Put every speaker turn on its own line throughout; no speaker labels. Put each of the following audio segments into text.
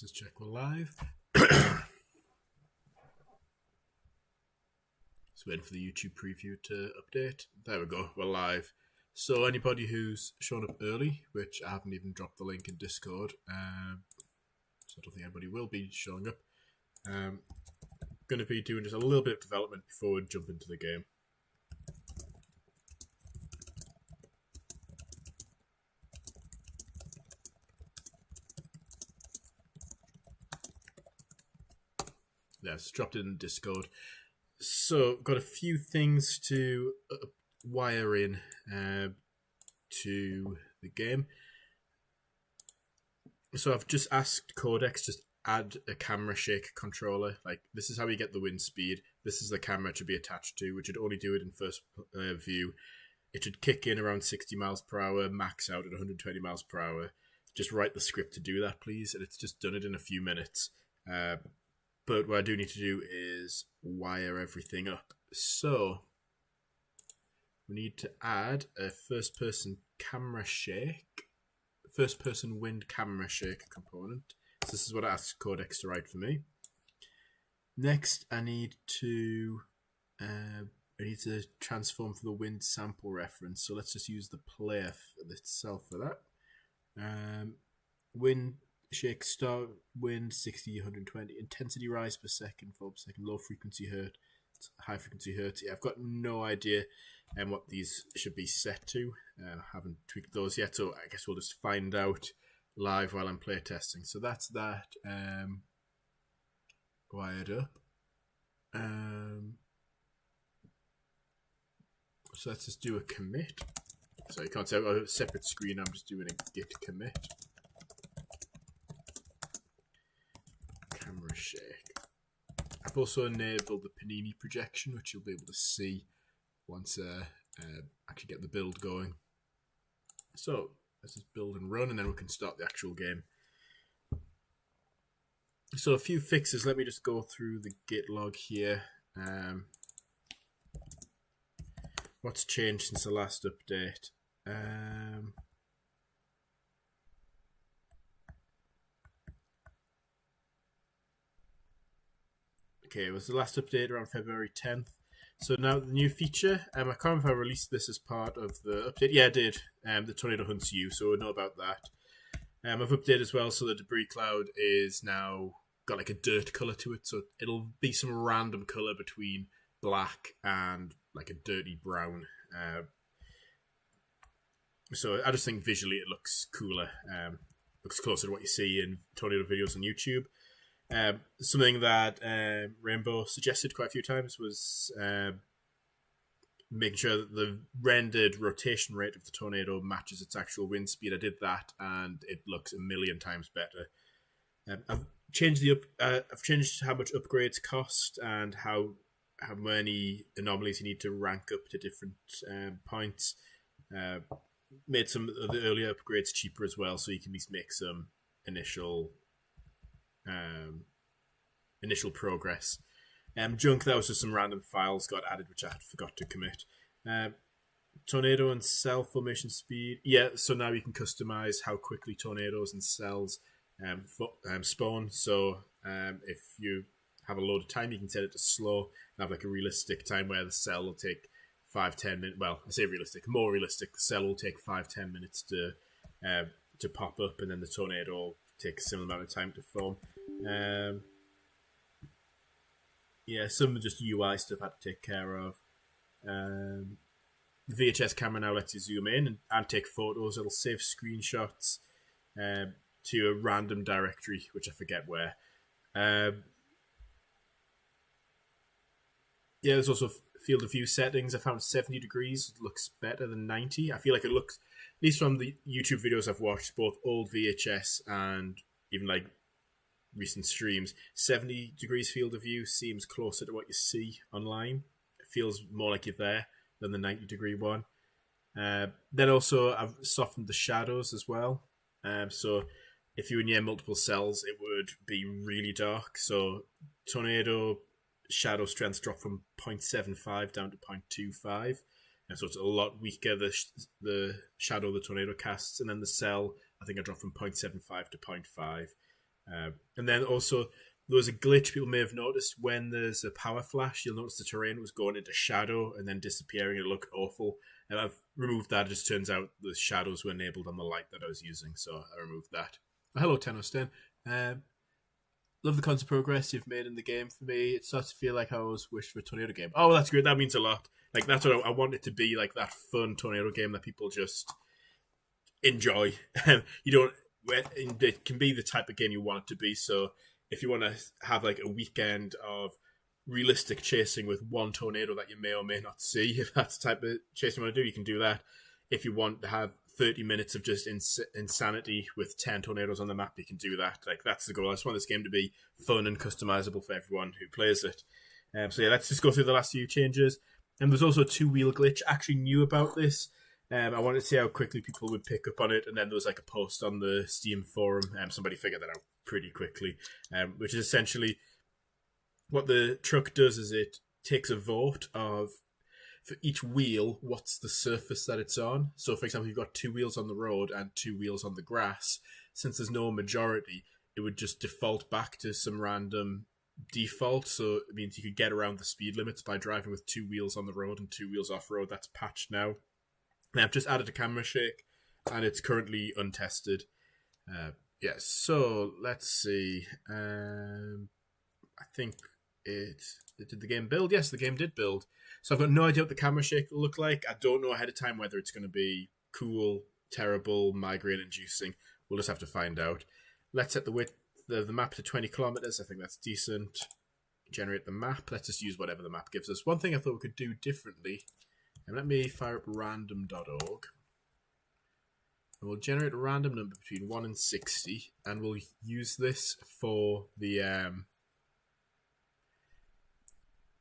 Let's just check we're live. Just waiting for the YouTube preview to update. There we go, we're live. So anybody who's shown up early, which I haven't even dropped the link in Discord, so I don't think anybody will be showing up. Going to be doing just a little bit of development before we jump into the game. Yeah, it's dropped it in Discord. So, got a few things to wire in to the game. So I've just asked Codex just add a camera shake controller. Like, this is how you get the wind speed. This is the camera to be attached to, which would only do it in first view. It should kick in around 60 miles per hour, max out at 120 miles per hour. Just write the script to do that, please. And it's just done it in a few minutes. But what I do need to do is wire everything up. So we need to add a first-person camera shake, first-person wind camera shake component. So this is what I asked Codex to write for me. Next, I need to transform for the wind sample reference. So let's just use the player itself for that. Wind shake start wind 60 120 intensity rise per second 4 per second low frequency hertz high frequency hertz. Yeah, I've got no idea what these should be set to. I haven't tweaked those yet, so I guess we'll just find out live while I'm play testing. So that's that wired up. So let's just do a commit. So you can't say I've got a separate screen, I'm just doing a git commit. Camera shake. I've also enabled the Panini projection, which you'll be able to see once actually get the build going. So let's just build and run, and then we can start the actual game. So a few fixes. Let me just go through the git log here. What's changed since the last update? Okay, it was the last update around February 10th. So now the new feature, I can't remember if I released this as part of the update. Yeah, I did. The tornado hunts you, so we know about that. I've updated as well, so the debris cloud is now got like a dirt color to it. So it'll be some random color between black and like a dirty brown. So I just think visually it looks cooler. Looks closer to what you see in tornado videos on YouTube. Something that Rainbow suggested quite a few times was making sure that the rendered rotation rate of the tornado matches its actual wind speed. I did that, and it looks a million times better. I've changed I've changed how much upgrades cost and how many anomalies you need to rank up to different points. Made some of the earlier upgrades cheaper as well, so you can at least make some initial progress. Junk, that was just some random files got added which I had forgot to commit. Tornado and cell formation speed. Yeah, so now you can customize how quickly tornadoes and cells spawn. So if you have a load of time, you can set it to slow and have like a realistic time where the cell will take 5-10 minutes. Well, I say realistic, more realistic. The cell will take 5-10 minutes to pop up, and then the tornado will take a similar amount of time to form. Yeah, some just UI stuff I had to take care of. The VHS camera now lets you zoom in and take photos. It'll save screenshots to a random directory, which I forget where. Yeah, there's also field of view settings. I found 70 degrees looks better than 90. I feel like it looks, at least from the YouTube videos I've watched, both old VHS and even like recent streams, 70 degrees field of view seems closer to what you see online. It feels more like you're there than the 90 degree one. Then also I've softened the shadows as well. So if you were near multiple cells, it would be really dark. So tornado shadow strength dropped from 0.75 down to 0.25. And so it's a lot weaker, the shadow the tornado casts. And then the cell, I think I dropped from 0.75 to 0.5. And then also there was a glitch people may have noticed when there's a power flash. You'll notice the terrain was going into shadow and then disappearing. It looked awful. And I've removed that. It just turns out the shadows were enabled on the light that I was using, so I removed that. Hello, Tenno love the constant progress you've made in the game for me. It starts to feel like I always wished for a Tornado game. Oh, that's great. That means a lot. Like, that's what I want it to be, like that fun Tornado game that people just enjoy. You don't... It can be the type of game you want it to be, so if you want to have like a weekend of realistic chasing with one tornado that you may or may not see, if that's the type of chasing you want to do, you can do that. If you want to have 30 minutes of just insanity with 10 tornadoes on the map, you can do that. Like, that's the goal. I just want this game to be fun and customizable for everyone who plays it. So yeah, let's just go through the last few changes. And there's also a two-wheel glitch. I actually knew about this. I wanted to see how quickly people would pick up on it, and then there was like a post on the Steam forum, and somebody figured that out pretty quickly, which is essentially what the truck does is it takes a vote of, for each wheel, what's the surface that it's on. So, for example, you've got 2 wheels on the road and 2 wheels on the grass. Since there's no majority, it would just default back to some random default. So it means you could get around the speed limits by driving with 2 wheels on the road and 2 wheels off-road. That's patched now. And I've just added a camera shake, and it's currently untested. Yes, so let's see. I think it did the game build? Yes, the game did build. So I've got no idea what the camera shake will look like. I don't know ahead of time whether it's going to be cool, terrible, migraine-inducing. We'll just have to find out. Let's set the width of the map to 20 kilometers. I think that's decent. Generate the map. Let's just use whatever the map gives us. One thing I thought we could do differently. And let me fire up random.org. And we'll generate a random number between 1 and 60. And we'll use this for the...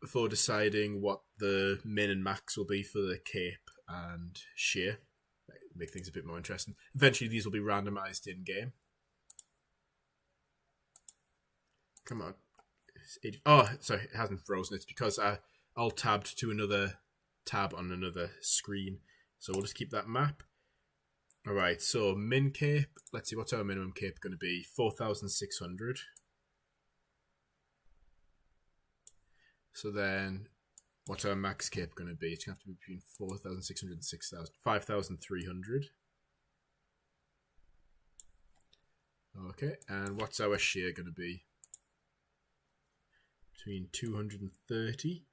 for deciding what the min and max will be for the cape and shear. Make things a bit more interesting. Eventually these will be randomized in game. Come on. Oh, sorry, it hasn't frozen. It's because I alt-tabbed to another tab on another screen. So we'll just keep that map. Alright, so min cape. Let's see, what's our minimum cape going to be? 4,600. So then, what's our max cape going to be? It's going to have to be between 4,600 and 6,000. 5,300. Okay, and what's our shear going to be? Between 230.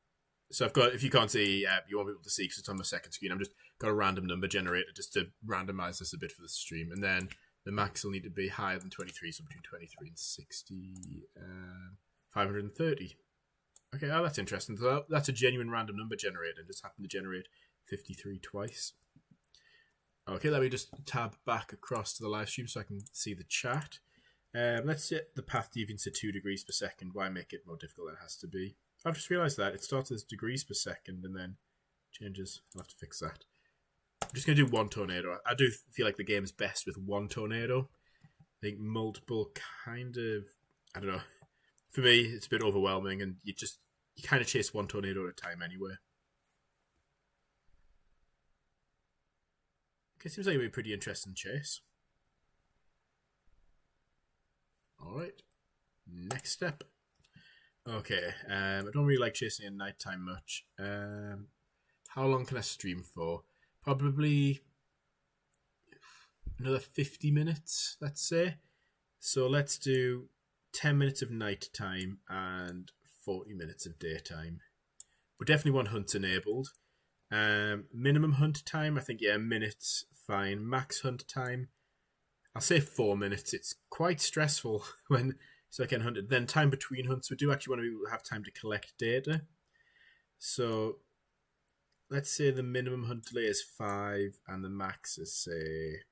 So I've got, if you can't see, you won't be able to see because it's on my second screen. I've just got a random number generator just to randomize this a bit for the stream. And then the max will need to be higher than 23, so between 23 and 60, 530. Okay, oh, that's interesting. So that's a genuine random number generator. It just happened to generate 53 twice. Okay, let me just tab back across to the live stream so I can see the chat. Let's set the path deviance to 2 degrees per second. Why make it more difficult than it has to be? I've just realised that. It starts as degrees per second and then changes. I'll have to fix that. I'm just going to do 1 tornado. I do feel like the game is best with 1 tornado. I think multiple kind of... I don't know. For me, it's a bit overwhelming and you kind of chase 1 tornado at a time anyway. Okay, seems like it'll be a pretty interesting chase. Alright. Next step. Okay, I don't really like chasing at night time much. How long can I stream for? Probably another 50 minutes, let's say. So let's do 10 minutes of night time and 40 minutes of daytime. We definitely want hunts enabled. Minimum hunt time, I think, yeah, minutes, fine. Max hunt time, I'll say 4 minutes. It's quite stressful when it's like getting hunted. Then time between hunts, we do actually want to have time to collect data. So let's say the minimum hunt delay is 5 and the max is, say,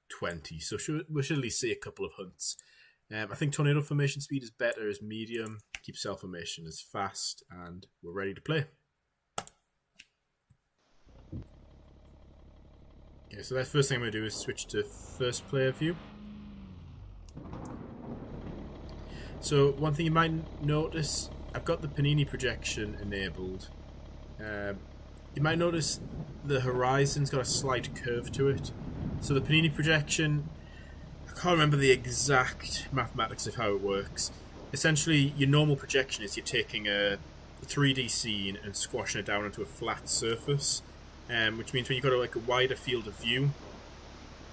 20. So we should at least see a couple of hunts. I think tornado formation speed is better as medium. Keep cell formation as fast, and we're ready to play. Okay, so the first thing I'm going to do is switch to first player view. So one thing you might notice, I've got the Panini projection enabled. You might notice the horizon's got a slight curve to it. So the Panini projection, I can't remember the exact mathematics of how it works. Essentially, your normal projection is you're taking a 3D scene and squashing it down into a flat surface, which means when you've got a wider field of view,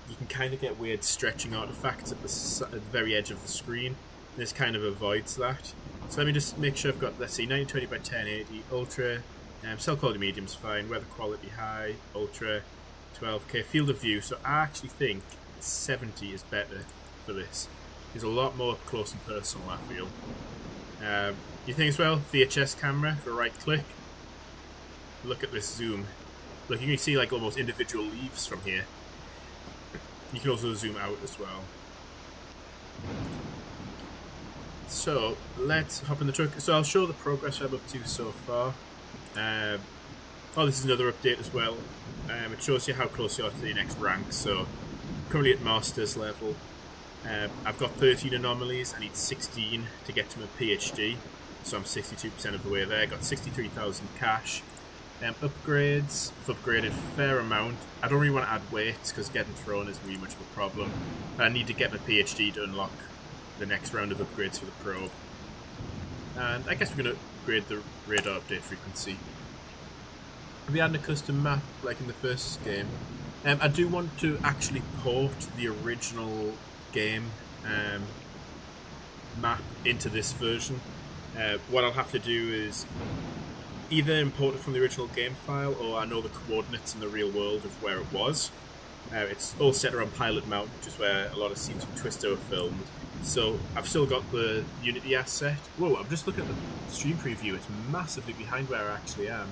you can kind of get weird stretching artifacts at the very edge of the screen. And this kind of avoids that. So let me just make sure I've got, let's see, 1920 by 1080, ultra, cell quality medium's fine, weather quality high, ultra, 12K, field of view. So I actually think 70 is better for this. It's a lot more up close and personal, I feel. You think as well, VHS camera for right click. Look at this zoom. Look, you can see like almost individual leaves from here. You can also zoom out as well. So let's hop in the truck. So I'll show the progress I'm up to so far. This is another update as well. It shows you how close you are to the next rank. So currently at Masters level. I've got 13 anomalies. I need 16 to get to my PhD. So I'm 62% of the way there. I got 63,000 cash. Upgrades, I've upgraded a fair amount. I don't really want to add weights because getting thrown isn't really much of a problem. But I need to get my PhD to unlock the next round of upgrades for the probe. And I guess we're going to upgrade the radar update frequency. I'll be adding a custom map like in the first game. I do want to actually port the original game map into this version. What I'll have to do is either import it from the original game file, or I know the coordinates in the real world of where it was. It's all set around Pilot Mountain, which is where a lot of scenes from Twister were filmed. So I've still got the Unity asset. Whoa, I'm just looking at the stream preview. It's massively behind where I actually am.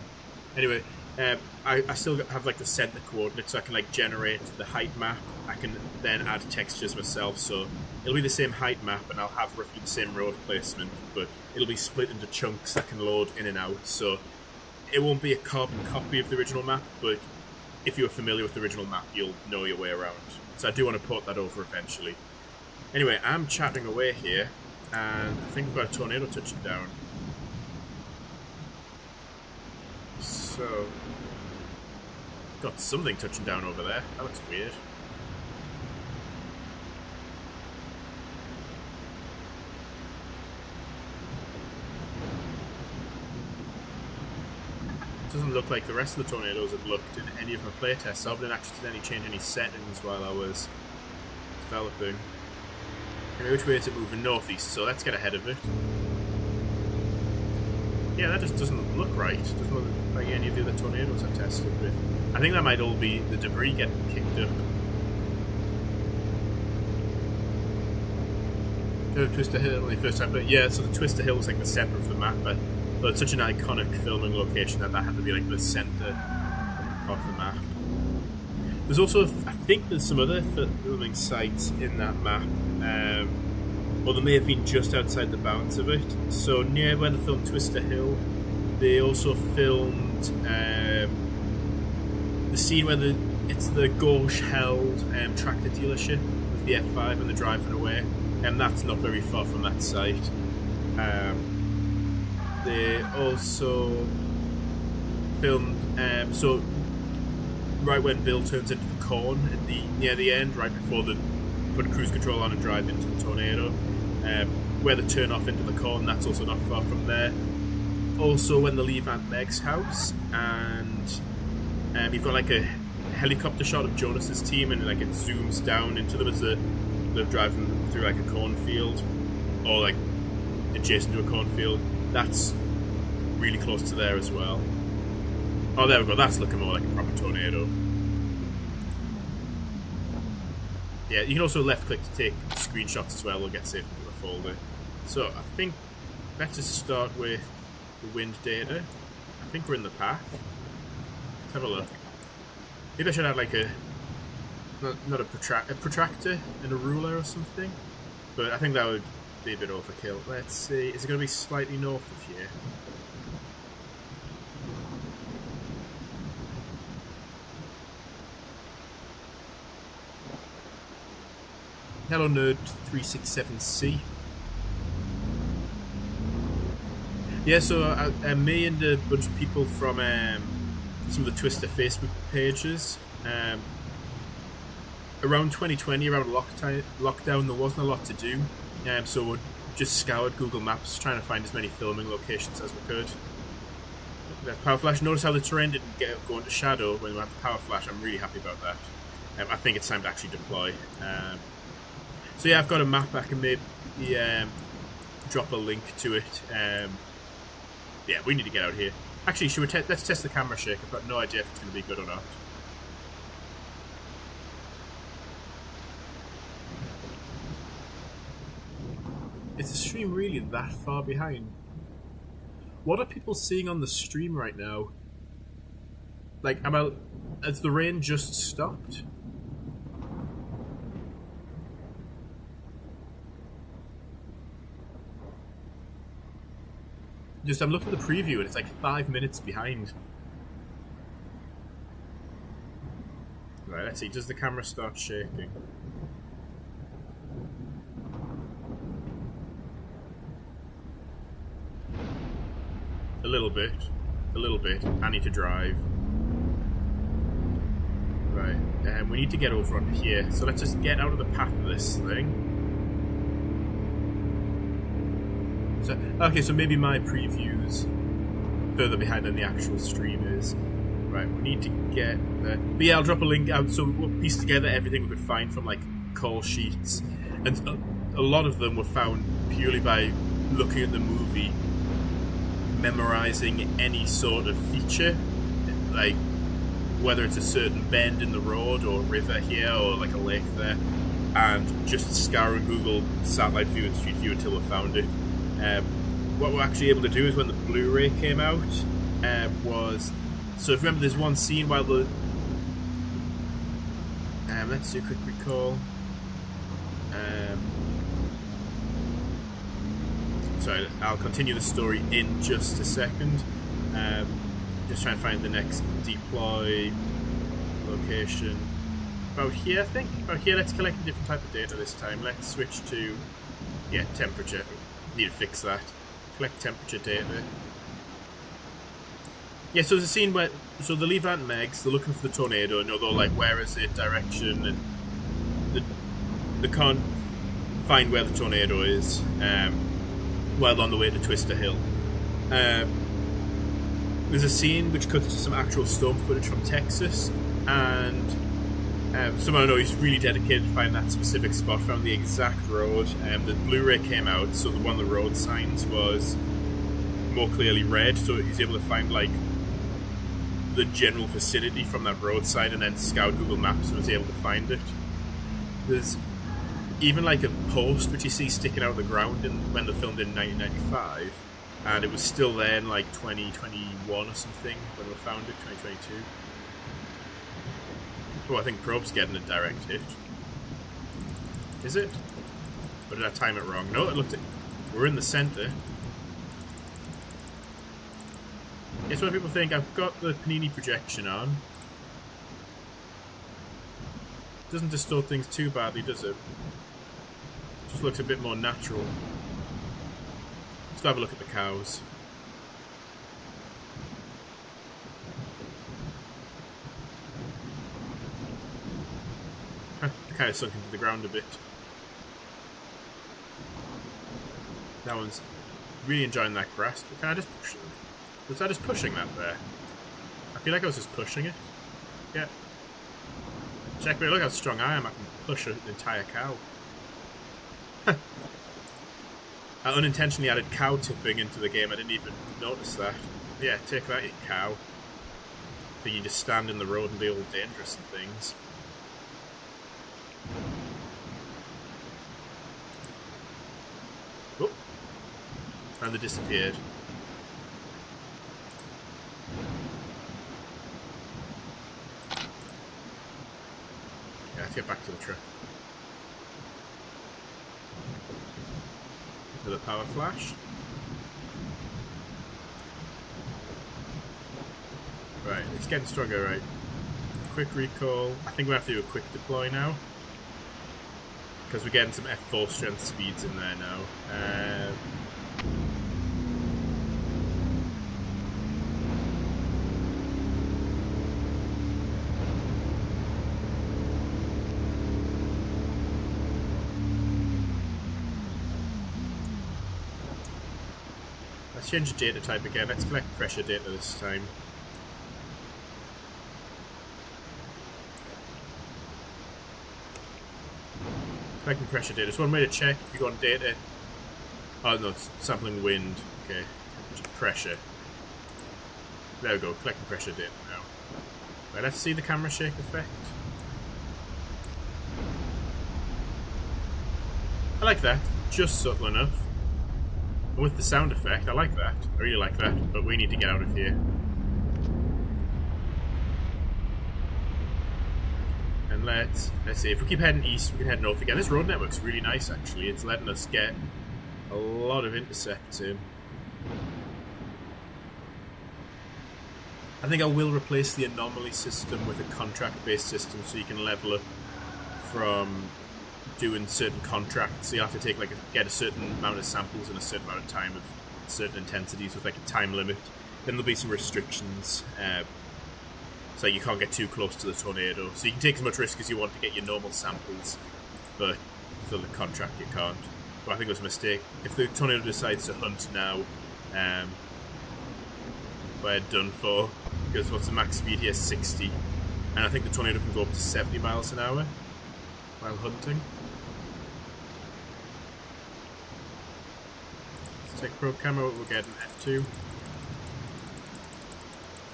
Anyway, I still have like the center coordinates, so I can like generate the height map. I can then add textures myself, so it'll be the same height map, and I'll have roughly the same road placement, but it'll be split into chunks that can load in and out. So it won't be a carbon copy of the original map, but if you're familiar with the original map, you'll know your way around. So I do want to port that over eventually. Anyway, I'm chatting away here, and I think we've got a tornado touching down. So, got something touching down over there. That looks weird. Doesn't look like the rest of the tornadoes have looked in any of my playtests. I didn't accidentally change any settings while I was developing. Anyway, which way is it moving? Northeast, so let's get ahead of it. Yeah, that just doesn't look right. It doesn't look like any of the other tornadoes I've tested with. I think that might all be the debris getting kicked up. Twister Hill, the first time, but yeah, so the Twister Hill was like the center of the map, but it's such an iconic filming location that had to be like the center of the map. There's also, I think there's some other filming sites in that map, or they may have been just outside the bounds of it. So near where they filmed Twister Hill, they also filmed the scene where it's the Gauche-held tractor dealership with the F5 and the driving away, and that's not very far from that site. They also filmed so right when Bill turns into the corn at near the end, right before they put cruise control on and drive into the tornado, where they turn off into the corn, that's also not far from there. Also when they leave Aunt Meg's house, and you've got like a helicopter shot of Jonas's team, and like it zooms down into them as they're driving through like a cornfield, or like adjacent to a cornfield. That's really close to there as well. Oh, there we go. That's looking more like a proper tornado. Yeah, you can also left click to take screenshots as well. We'll get saved into the folder. So I think let's just start with the wind data. I think we're in the path. Let's have a look. Maybe I should add like not a protractor and a ruler or something. But I think that would be a bit overkill. Let's see. Is it going to be slightly north of here? Hello Nerd 367C. Yeah, so me and a bunch of people from some of the Twister Facebook pages around 2020, around lockdown, there wasn't a lot to do, so we just scoured Google Maps trying to find as many filming locations as we could. That power flash. Notice how the terrain didn't go into shadow when we had the power flash. I'm really happy about that. I think it's time to actually deploy. So yeah, I've got a map. I can maybe drop a link to it. Yeah, we need to get out here. Actually, should we let's test the camera shake. I've got no idea if it's going to be good or not. Is the stream really that far behind? What are people seeing on the stream right now? Like, has the rain just stopped? I'm looking at the preview and it's like 5 minutes behind. Right, let's see. Does the camera start shaking? A little bit. I need to drive. Right, we need to get over onto here. So let's just get out of the path of this thing. So, okay, so maybe my preview's further behind than the actual stream is. Right, we need to get there. But yeah, I'll drop a link out so we'll piece together everything we could find from like call sheets. And a lot of them were found purely by looking at the movie, memorizing any sort of feature, like whether it's a certain bend in the road or a river here or like a lake there, and just scouring Google satellite view and street view until we found it. What we're actually able to do is when the Blu-ray came out, so if you remember there's one scene while the let's do a quick recall. Sorry, I'll continue the story in just a second. Just trying to find the next deploy location. About here, I think. About here, let's collect a different type of data this time. Let's switch to, yeah, temperature. Need to fix that. Collect temperature data. Yeah, so there's a scene where, so the Levant and Megs, they're looking for the tornado, and they're like, where is it, direction, and they can't find where the tornado is while on the way to Twister Hill. There's a scene which cuts to some actual storm footage from Texas, and someone I know who's really dedicated to find that specific spot, found the exact road. The Blu-ray came out, so one of the road signs was more clearly red, so he's able to find like the general vicinity from that roadside and then scout Google Maps and was able to find it. There's even like a post which you see sticking out of the ground when they filmed in 1995, and it was still there in like 2021 or something when we found it, 2022. Oh, I think Probe's getting a direct hit. Is it? Or did I time it wrong? No, it looked. We're in the center. Guess what people think? I've got the Panini projection on. Doesn't distort things too badly, does it? Just looks a bit more natural. Let's have a look at the cows. They kind of sunk into the ground a bit. That one's really enjoying that grass. Can I just push it? Was I just pushing that there? I feel like I was just pushing it. Yeah. Check me, look how strong I am. I can push an entire cow. I unintentionally added cow tipping into the game. I didn't even notice that. Yeah, take that, you cow. I think you just stand in the road and be all dangerous and things. Oh. And they disappeared. Yeah, let's get back to the truck. With a power flash. Right, it's getting stronger, right? Quick recall. I think we have to do a quick deploy now. Because we're getting some F4 strength speeds in there now. Let's change the data type again. Let's collect pressure data this time. Collecting pressure data. It's one way to check if you go on data. Oh no, it's sampling wind. Okay, pressure. There we go, collecting pressure data now. Right, let's see the camera shake effect. I like that, just subtle enough. And with the sound effect, I like that. I really like that, but we need to get out of here. And let's see, if we keep heading east, we can head north again. This road network's really nice, actually. It's letting us get a lot of intercepts in. I think I will replace the anomaly system with a contract-based system so you can level up from doing certain contracts. So you have to take get a certain amount of samples in a certain amount of time of certain intensities with like a time limit. Then there'll be some restrictions. So you can't get too close to the tornado. So you can take as much risk as you want to get your normal samples, but for the contract you can't. But I think it was a mistake. If the tornado decides to hunt now, we're done for. Because what's the max speed here? 60. And I think the tornado can go up to 70 miles an hour while hunting. Let's take probe camera, we'll get an F2.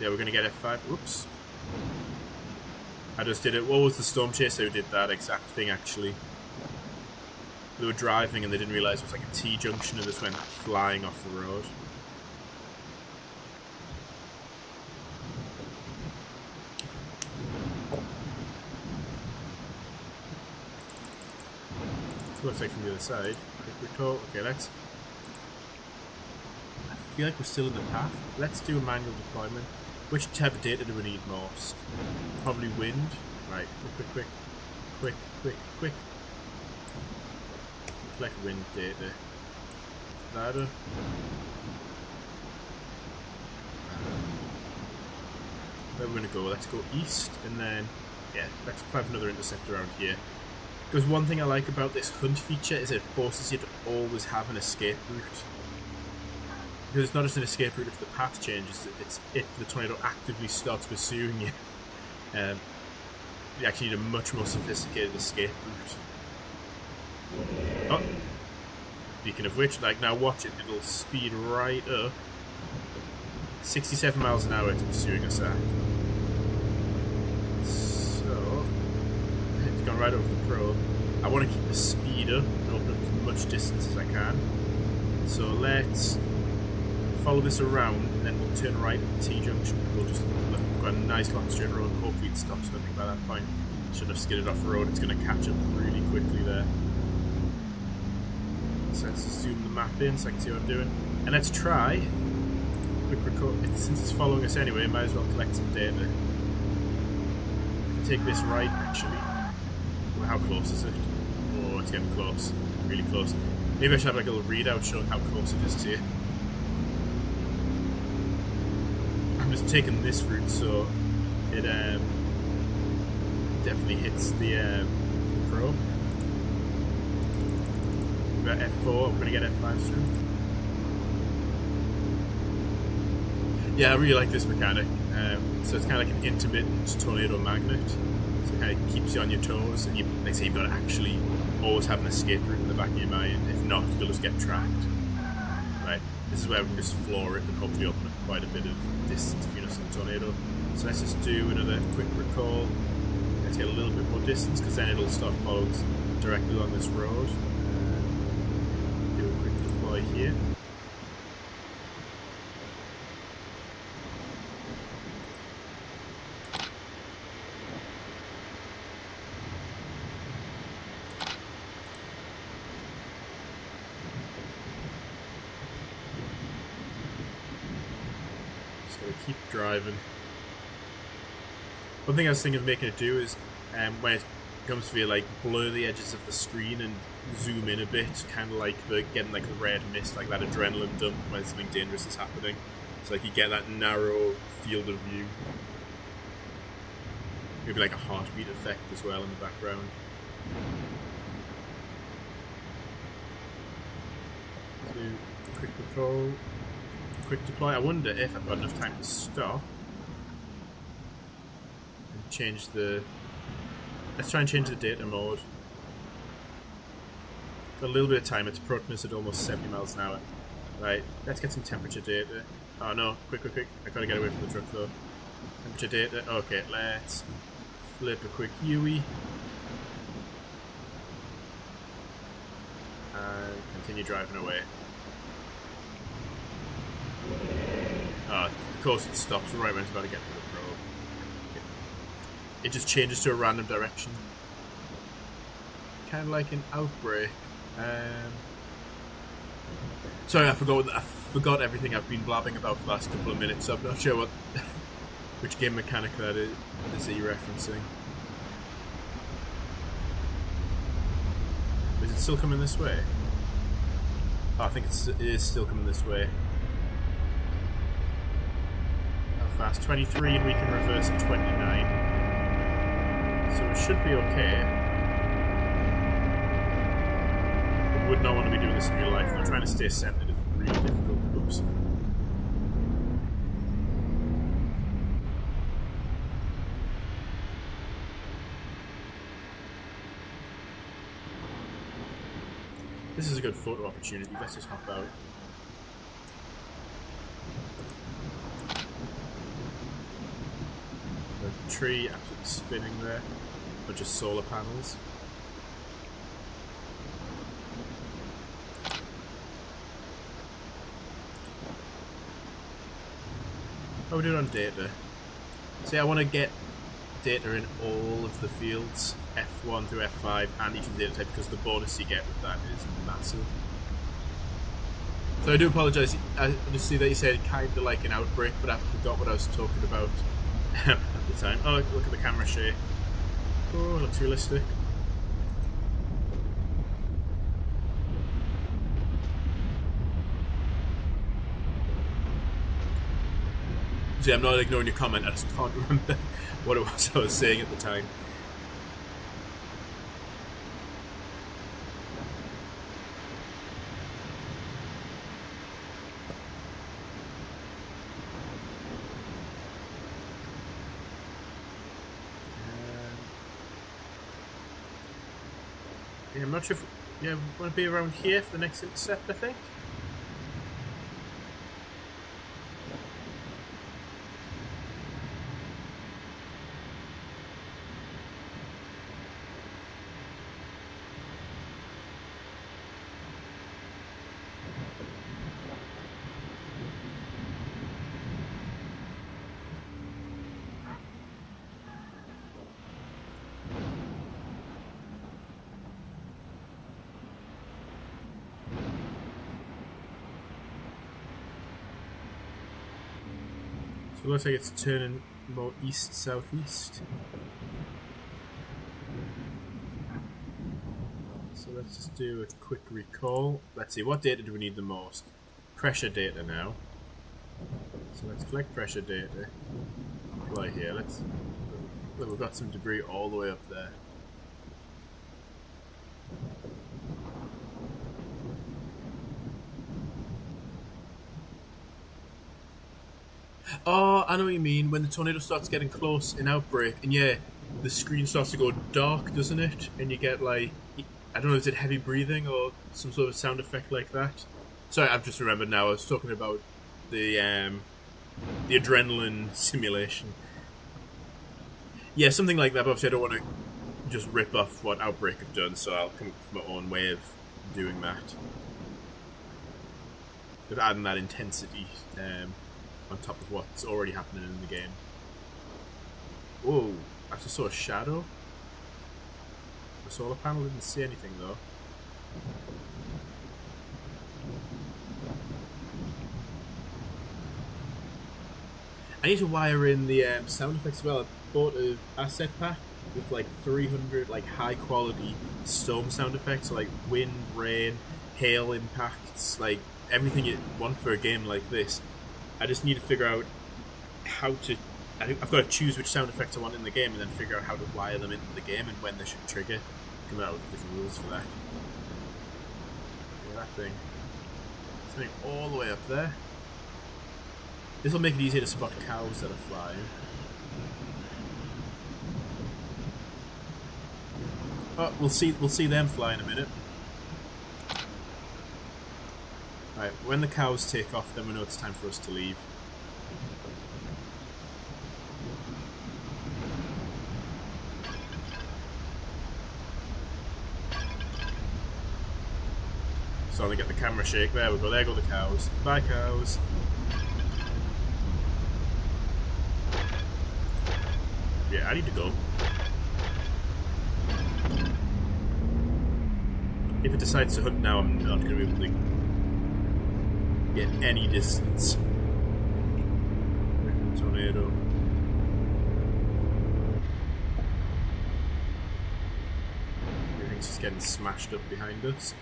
Yeah, we're going to get F5. Oops. I just did it. What was the storm chaser who did that exact thing, actually? They were driving and they didn't realise it was like a T-junction and just went flying off the road. Looks like from the other side. Okay, let's... I feel like we're still in the path. Let's do a manual deployment. Which type of data do we need most? Probably wind. Right, quick. Collect wind data. Ladder. Where we're going to go? Let's go east and then, yeah, let's plant another intercept around here. Because one thing I like about this hunt feature is it forces you to always have an escape route. Because it's not just an escape route if the path changes, it's if the tornado actively starts pursuing you. You actually need a much more sophisticated escape route. Oh! Speaking of which, like now watch it, it'll speed right up. 67 miles an hour it's pursuing us at. So, it's gone right over the probe. I want to keep the speed up and open up as much distance as I can. So let's follow this around and then we'll turn right at the T-junction. We'll just look, we've got a nice long straight road and hopefully it stops hunting by that point. Shouldn't have skidded off the road, it's going to catch up really quickly there. So let's zoom the map in so I can see what I'm doing. And let's try quick record. Since it's following us anyway, might as well collect some data. I can take this right actually. Well, how close is it? Oh, it's getting close. Really close. Maybe I should have like a little readout showing how close it is to you. I'm just taking this route so it definitely hits the probe. We've got F4, we're going to get F5 soon. Yeah, I really like this mechanic. So it's kind of like an intermittent tornado magnet. So it kind of keeps you on your toes, and like I say, you've got to actually always have an escape route in the back of your mind. If not, you'll just get tracked. Right, this is where we can just floor it and hopefully open up quite a bit of distance between us and the tornado. So let's just do another quick recall. Let's get a little bit more distance, because then it'll start following us directly along this road. Do a quick deploy here. Keep driving. One thing I was thinking of making it do is when it comes to like blur the edges of the screen and zoom in a bit, kind of like getting like a red mist, like that adrenaline dump when something dangerous is happening. So like you get that narrow field of view. Maybe like a heartbeat effect as well in the background. Do a quick recall. quick deploy. I wonder if I've got enough time to stop and change the... Let's try and change the data mode. Got a little bit of time. It's approaching us at almost 70 miles an hour. Right, let's get some temperature data. Oh no, quick. I gotta get away from the truck though. Temperature data. Okay, let's flip a quick UE. And continue driving away. Of course it stops right when it's about to get to the probe. Okay. It just changes to a random direction. Kind of like an outbreak. Sorry, I forgot everything I've been blabbing about for the last couple of minutes, so I'm not sure what which game mechanic that is he referencing. Is it still coming this way? Oh, I think it is still coming this way. How fast? 23, and we can reverse at 29. So it should be okay. I would not want to be doing this in real life. I'm trying to stay centered. It's really difficult. Oops. This is a good photo opportunity. Let's just hop out. The tree absolutely spinning there. Bunch of solar panels. How we doing on data? See, I want to get data in all of the fields, F1 through F5, and each of the data types, because the bonus you get with that is massive. So I do apologise. I just see that you said kind of like an outbreak, but I forgot what I was talking about at the time. Oh, look at the camera shake. Oh, it looks realistic. See, I'm not ignoring your comment, I just can't remember what it was I was saying at the time. Yeah, I'm not sure if... Yeah, we want to be around here for the next intercept, I think. So it looks like it's turning more east-southeast. So let's just do a quick recall. Let's see, what data do we need the most? Pressure data now. So let's collect pressure data. Apply here. Let's... Look, we've got some debris all the way up there. Oh, I know what you mean. When the tornado starts getting close in Outbreak, and yeah, the screen starts to go dark, doesn't it? And you get like, I don't know, is it heavy breathing or some sort of sound effect like that? Sorry, I've just remembered now. I was talking about the adrenaline simulation. Yeah, something like that. But obviously, I don't want to just rip off what Outbreak have done, so I'll come up with my own way of doing that. Of adding that intensity. On top of what's already happening in the game. Whoa, I just saw a shadow. The solar panel didn't see anything though. I need to wire in the sound effects as well. I bought an asset pack with like 300 like high quality storm sound effects, so like wind, rain, hail impacts, like everything you want for a game like this. I just need to figure out how to... I've got to choose which sound effects I want in the game and then figure out how to wire them into the game and when they should trigger. Come out with different rules for that. Look at that thing. It's going all the way up there. This will make it easier to spot cows that are flying. Oh, we'll see them fly in a minute. Right, when the cows take off, then we know it's time for us to leave. So I get the camera shake. There we go. There go the cows. Bye, cows. Yeah, I need to go. If it decides to hunt now, I'm not going to be able to get any distance. Tornado. Everything's just getting smashed up behind us.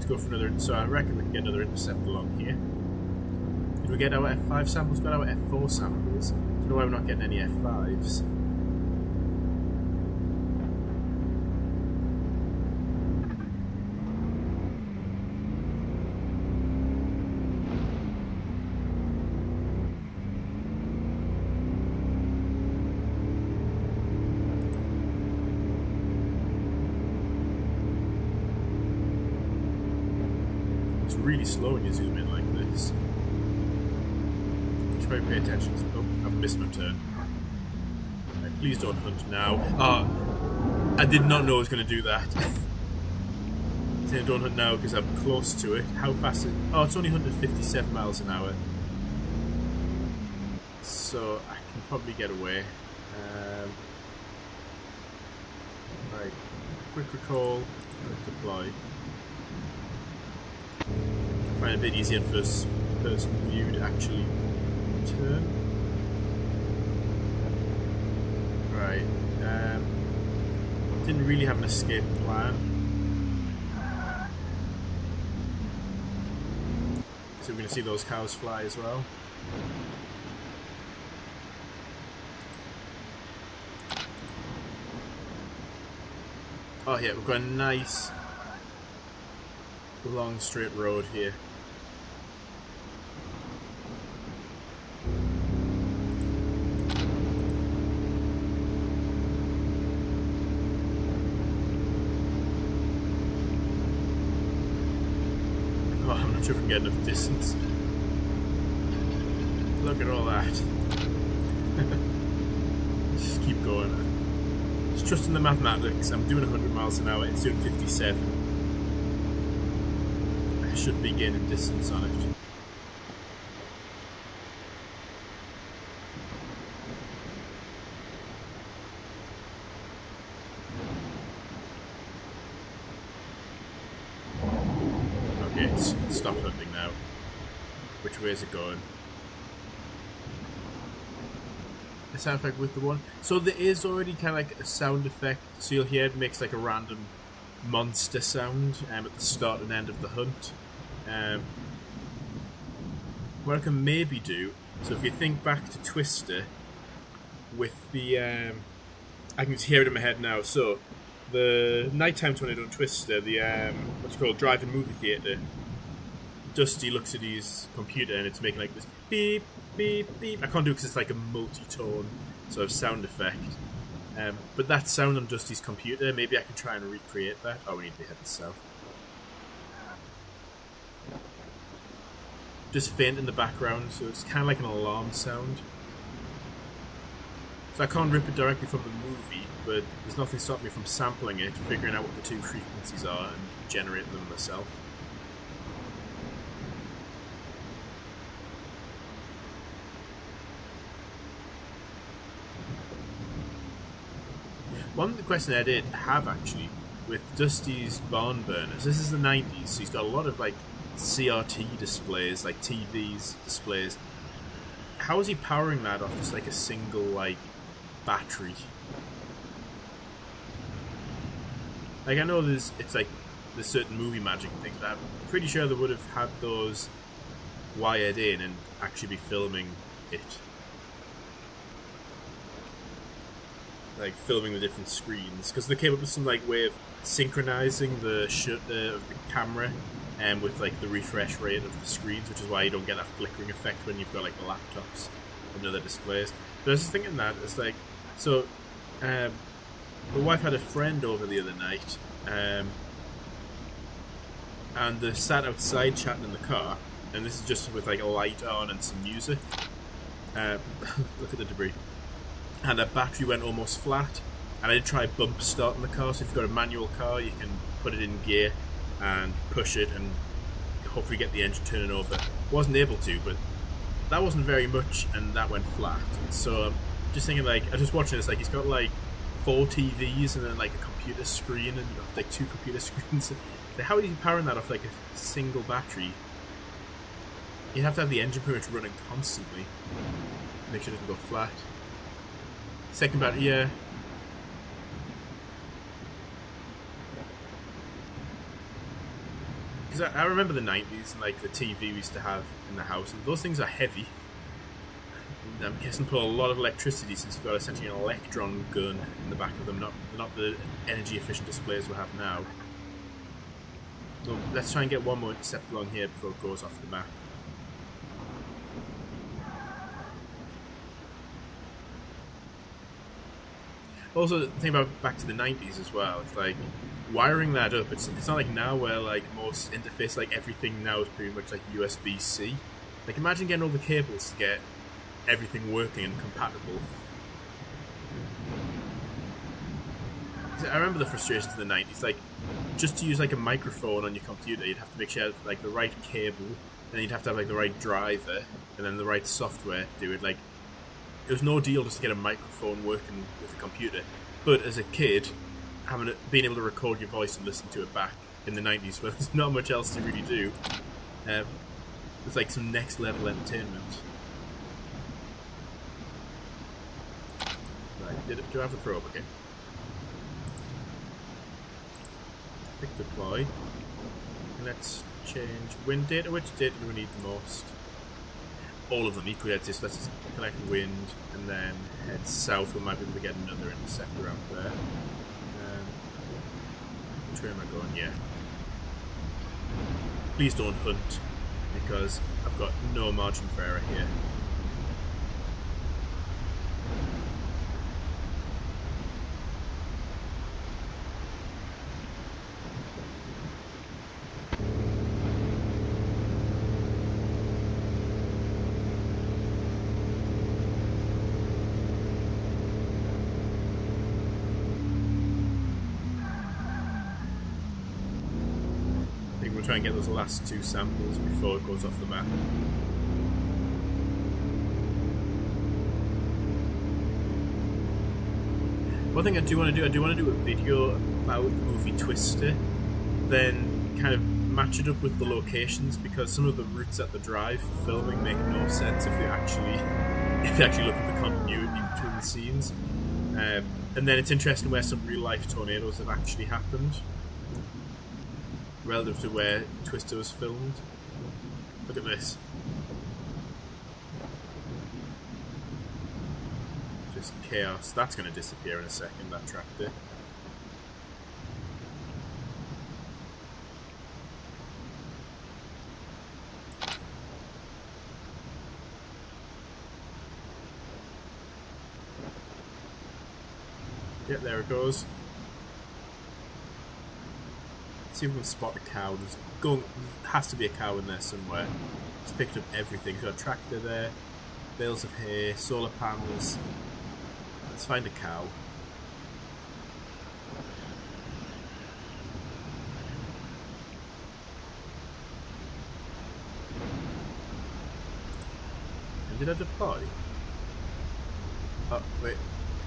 Go for another, so I reckon we can get another intercept along here. Did we get our F5 samples? Got our F4 samples. Don't know why we're not getting any F5s. Really slow when you zoom in like this. Should probably pay attention. Oh, I've missed my turn. Right, please don't hunt now. I did not know I was going to do that. Saying don't hunt now because I'm close to it. How fast is it? Oh, it's only 157 miles an hour. So I can probably get away. Right. Quick recall. Quick deploy. Find it a bit easier first person view to actually turn. Right. Didn't really have an escape plan. So we're going to see those cows fly as well. Oh yeah, we've got a nice long straight road here. Oh, I'm not sure if we can get enough distance. Look at all that. Just keep going. Just trusting the mathematics. I'm doing 100 miles an hour, it's doing 57. I should be gaining distance on it. Okay, it's stopped hunting now. Which way is it going? The sound effect with the one. So there is already kind of like a sound effect. So you'll hear it makes like a random monster sound at the start and end of the hunt. What I can maybe do, so if you think back to Twister, with the, I can just hear it in my head now, so the nighttime tornado in Twister, the, what's it called, drive-in movie theatre, Dusty looks at his computer and it's making like this beep, beep, beep. I can't do it because it's like a multi-tone sort of sound effect. But that sound on Dusty's computer, maybe I can try and recreate that. Oh, we need to be heading south. Just faint in the background, so it's kind of like an alarm sound. So I can't rip it directly from the movie, but there's nothing stopping me from sampling it, figuring out what the two frequencies are, and generating them myself. One question I did have actually with Dusty's barn burners, this is the 90s, so he's got a lot of like CRT displays, like TVs displays. how is he powering that off just like a single like battery? Like I know it's like there's certain movie magic and things, but I'm pretty sure they would have had those wired in and actually be filming it. Like filming the different screens, because they came up with some like way of synchronizing the camera with like the refresh rate of the screens, which is why you don't get that flickering effect when you've got like the laptops and other displays. But I was just thinking that it's like, so my wife had a friend over the other night, and they sat outside chatting in the car, and this is just with like a light on and some music. Look at the debris. And the battery went almost flat, and I did try bump starting the car. So if you've got a manual car, you can put it in gear and push it and hopefully get the engine turning over. Wasn't able to, but that wasn't very much, and that went flat. So just thinking, like, I was just watching this, like, he's got like 4 TVs and then like a computer screen and like 2 computer screens. So how are you powering that off like a single battery? You'd have to have the engine pretty much running constantly. Make sure it doesn't go flat. Second battery, yeah. Because I remember the 90s and like the TV we used to have in the house, and those things are heavy. And I'm guessing pull a lot of electricity since you've got essentially an electron gun in the back of them, not the energy efficient displays we have now. So let's try and get one more step along here before it goes off the map. Also, think about back to the 90s as well. It's like wiring that up. It's not like now where like most interface, like everything now is pretty much like USB-C. Like imagine getting all the cables to get everything working and compatible. I remember the frustrations in the 90s. Like just to use like a microphone on your computer, you'd have to make sure you had like the right cable, and then you'd have to have like the right driver, and then the right software to do it. Like it was no deal just to get a microphone working with a computer. But as a kid, being able to record your voice and listen to it back in the 90s where there's not much else to really do, it's like some next level entertainment. Right, do I have the probe? Okay. Pick deploy. And let's change wind data. Which data do we need the most? All of them equally. Let's just collect wind and then head south. We might be able to get another interceptor out there. Which way am I going? Yeah. Please don't hunt, because I've got no margin for error here. We'll try and get those last 2 samples before it goes off the map. One thing I do want to do a video about the movie Twister, then kind of match it up with the locations, because some of the routes at the drive for filming make no sense if you actually look at the continuity between the scenes. And then it's interesting where some real life tornadoes have actually happened relative to where Twister was filmed. Look at this. Just chaos. That's going to disappear in a second, that tractor. Yep, there it goes. See if we can spot a cow. There has to be a cow in there somewhere. It's picked up everything. Got a tractor there, bales of hay, solar panels. Let's find a cow. And did I deploy? Oh, wait.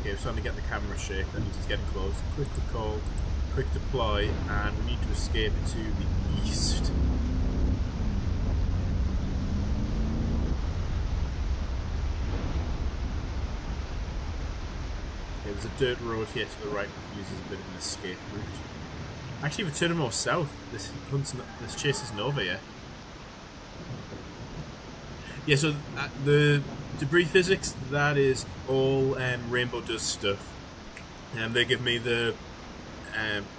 Okay, we're starting to get the camera shake. That means it's getting close. Quick recall. Quick deploy, and we need to escape to the east. dirt road here to the right, we can use as a bit of an escape route. Actually, if we turn more south, this chase isn't over yet. Yeah, so the debris physics, that is all Rainbow does stuff. And they give me their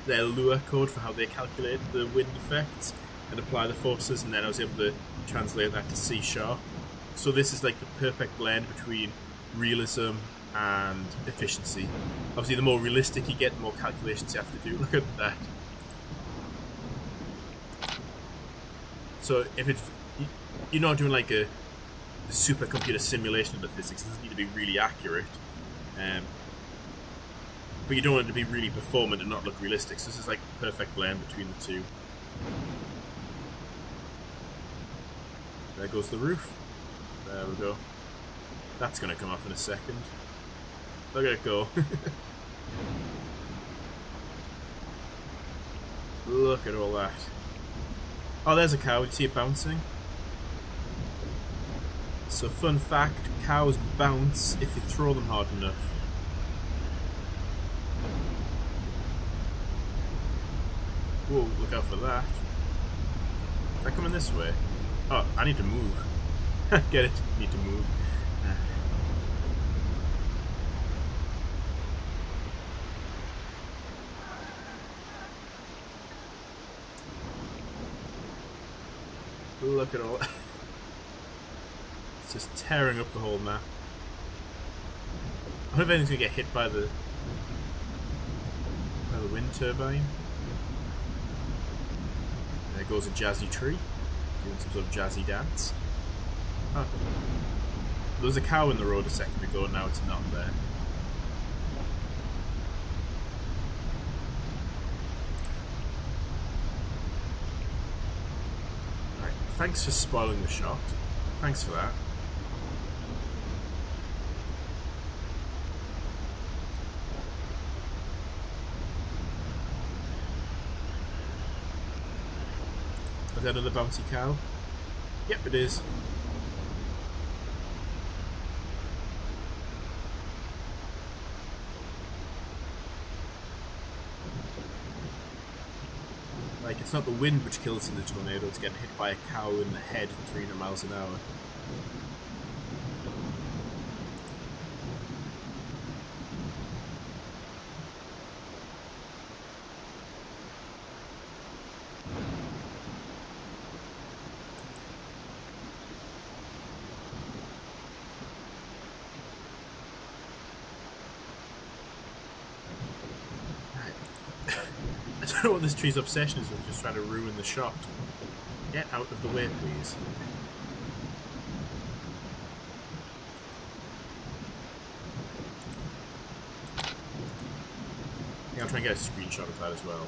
Lua code for how they calculate the wind effects and apply the forces, and then I was able to translate that to C#. So this is like the perfect blend between realism and efficiency. Obviously, the more realistic you get, the more calculations you have to do. Look at that. So if it's, you're not doing like a supercomputer simulation of the physics, it doesn't need to be really accurate. But you don't want it to be really performant and not look realistic. So this is like the perfect blend between the two. There goes the roof. There we go. That's going to come off in a second. Look at it go. Look at all that. Oh, there's a cow. Do you see it bouncing? So, fun fact, cows bounce if you throw them hard enough. Whoa, look out for that. Is that coming this way? Oh, I need to move. Get it? Need to move. Look at all that. It's just tearing up the whole map. I wonder if anything's gonna get hit by the wind turbine. There goes a jazzy tree, doing some sort of jazzy dance. Oh. There was a cow in the road a second ago, now it's not there. Right, thanks for spoiling the shot. Thanks for that. Is that another bouncy cow? Yep, it is. Like, it's not the wind which kills in the tornado, it's getting hit by a cow in the head at 300 miles an hour. I don't know what this tree's obsession is with, just trying to ruin the shot. Get out of the way, please. I think I'll try and get a screenshot of that as well.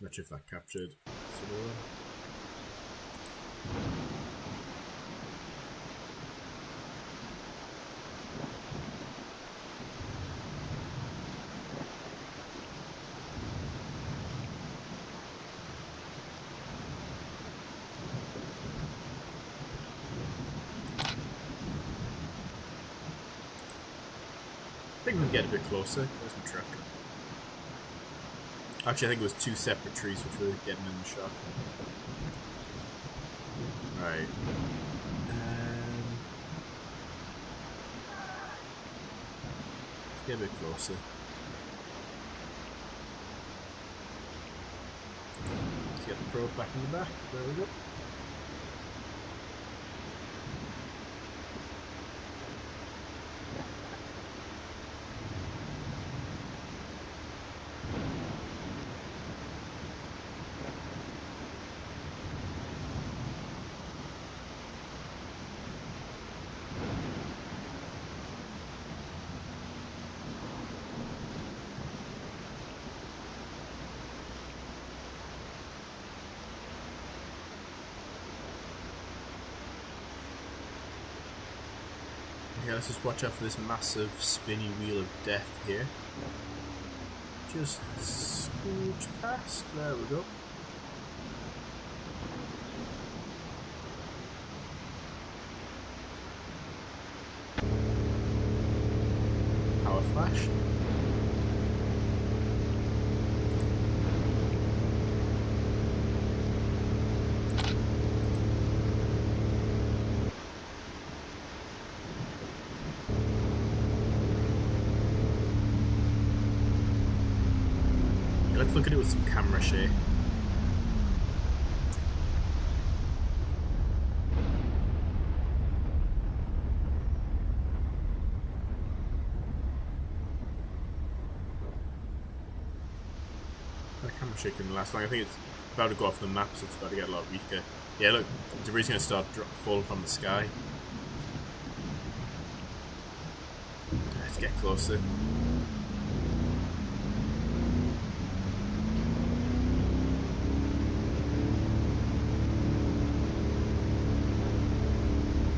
Not sure if that captured. I think we can get a bit closer. There's my truck. Actually, I think it was two separate trees which were getting in the shot. Right. Get a bit closer. Let's get the probe back in the back. There we go. Yeah, let's just watch out for this massive spinny wheel of death here. Just scooch past. There we go. flash. Okay, let's look at it with some camera shake. Camera shake didn't last long. I think it's about to go off the map, so it's about to get a lot weaker. Yeah, look, debris going to start falling from the sky. Let's get closer.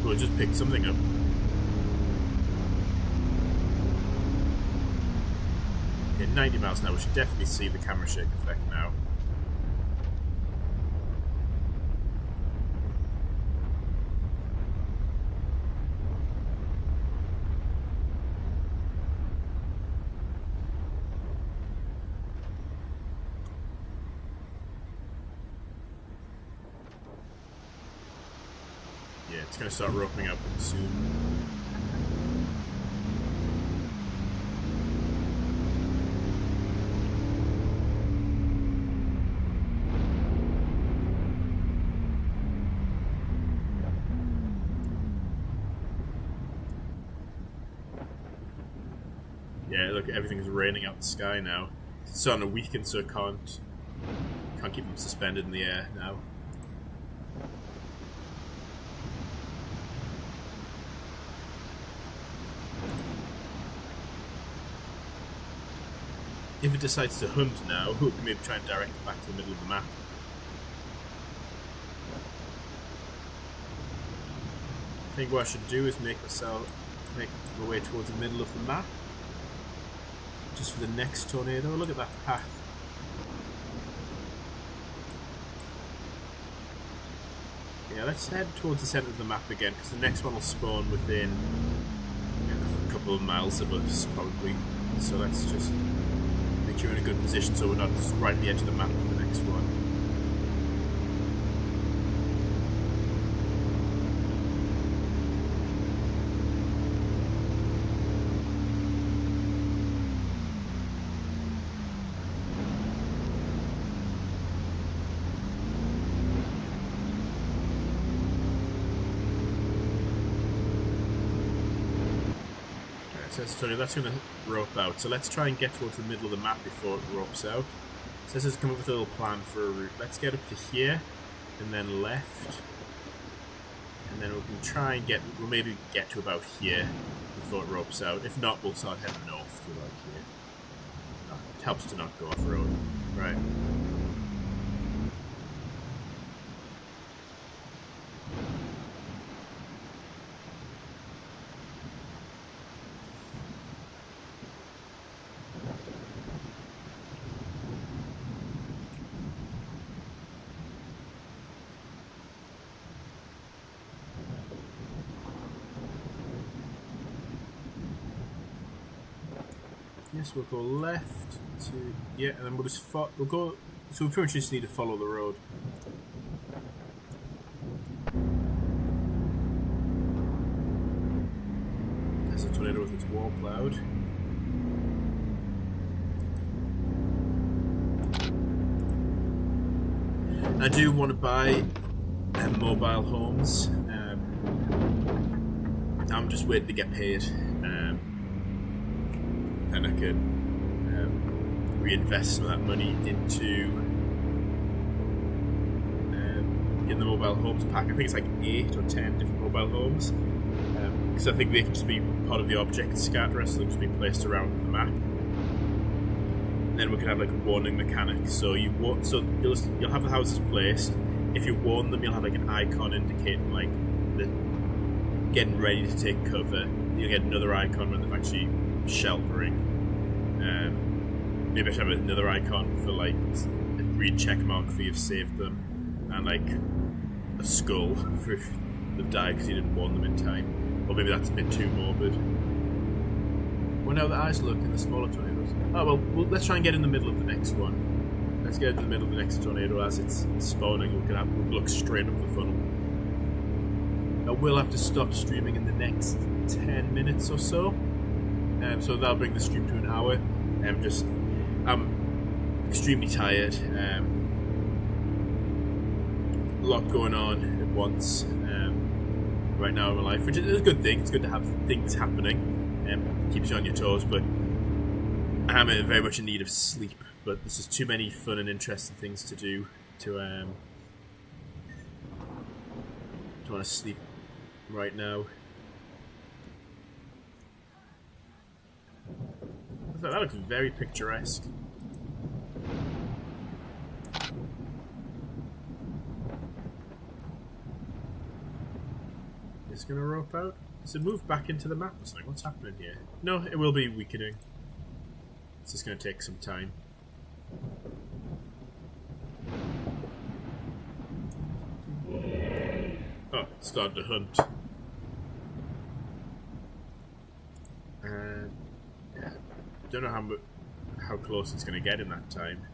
We'll just pick something up. Okay, 90 miles an hour. We should definitely see the camera shake effect now. Yeah, it's going to start roping up soon. Yeah, look, everything's raining out the sky now. It's starting to weaken, so it can't keep them suspended in the air now. If it decides to hunt now, we can maybe try and direct it back to the middle of the map. I think what I should do is make my way towards the middle of the map. Just for the next tornado. Look at that path. Yeah, let's head towards the centre of the map again, because the next one will spawn within a couple of miles of us, probably. So let's just make sure we're in a good position so we're not just right at the edge of the map for the next one. So that's going to rope out. So let's try and get towards the middle of the map before it ropes out. So let's just come up with a little plan for a route. Let's get up to here, and then left. And then we can try and we'll maybe get to about here before it ropes out. If not, we'll start heading north to about here. No, it helps to not go off-road. Right. Yes, we'll go left to and then we'll just we'll go. So we pretty much just need to follow the road. There's a tornado with its wall cloud. I do want to buy mobile homes. I'm just waiting to get paid. And I could reinvest some of that money into getting the mobile homes pack. I think it's like 8 or 10 different mobile homes, because I think they can just be part of the object scatter, so they'll just be placed around the map. And then we can have like a warning mechanic. So you'll have the houses placed. If you warn them, you'll have like an icon indicating like the getting ready to take cover. You'll get another icon when they're actually sheltering. Maybe I should have another icon for like a green check mark for you've saved them, and like a skull for if they've died because you didn't warn them in time. Or maybe that's a bit too morbid. Well, now the eyes look at the smaller tornadoes. Oh, well, let's try and get in the middle of the next one. Let's get in the middle of the next tornado as it's spawning. We'll look straight up the funnel. Now, we'll have to stop streaming in the next 10 minutes or so. So that'll bring the stream to an hour. I'm extremely tired. A lot going on at once right now in my life, which is a good thing. It's good to have things happening. Keeps you on your toes, but I am very much in need of sleep. But there's just too many fun and interesting things to do to want to sleep right now. That looks very picturesque. It's gonna rope out. Does it move back into the map or something? What's happening here? No, it will be weakening. It's just gonna take some time. Oh, it started to hunt. Yeah, I don't know how close it's gonna get in that time.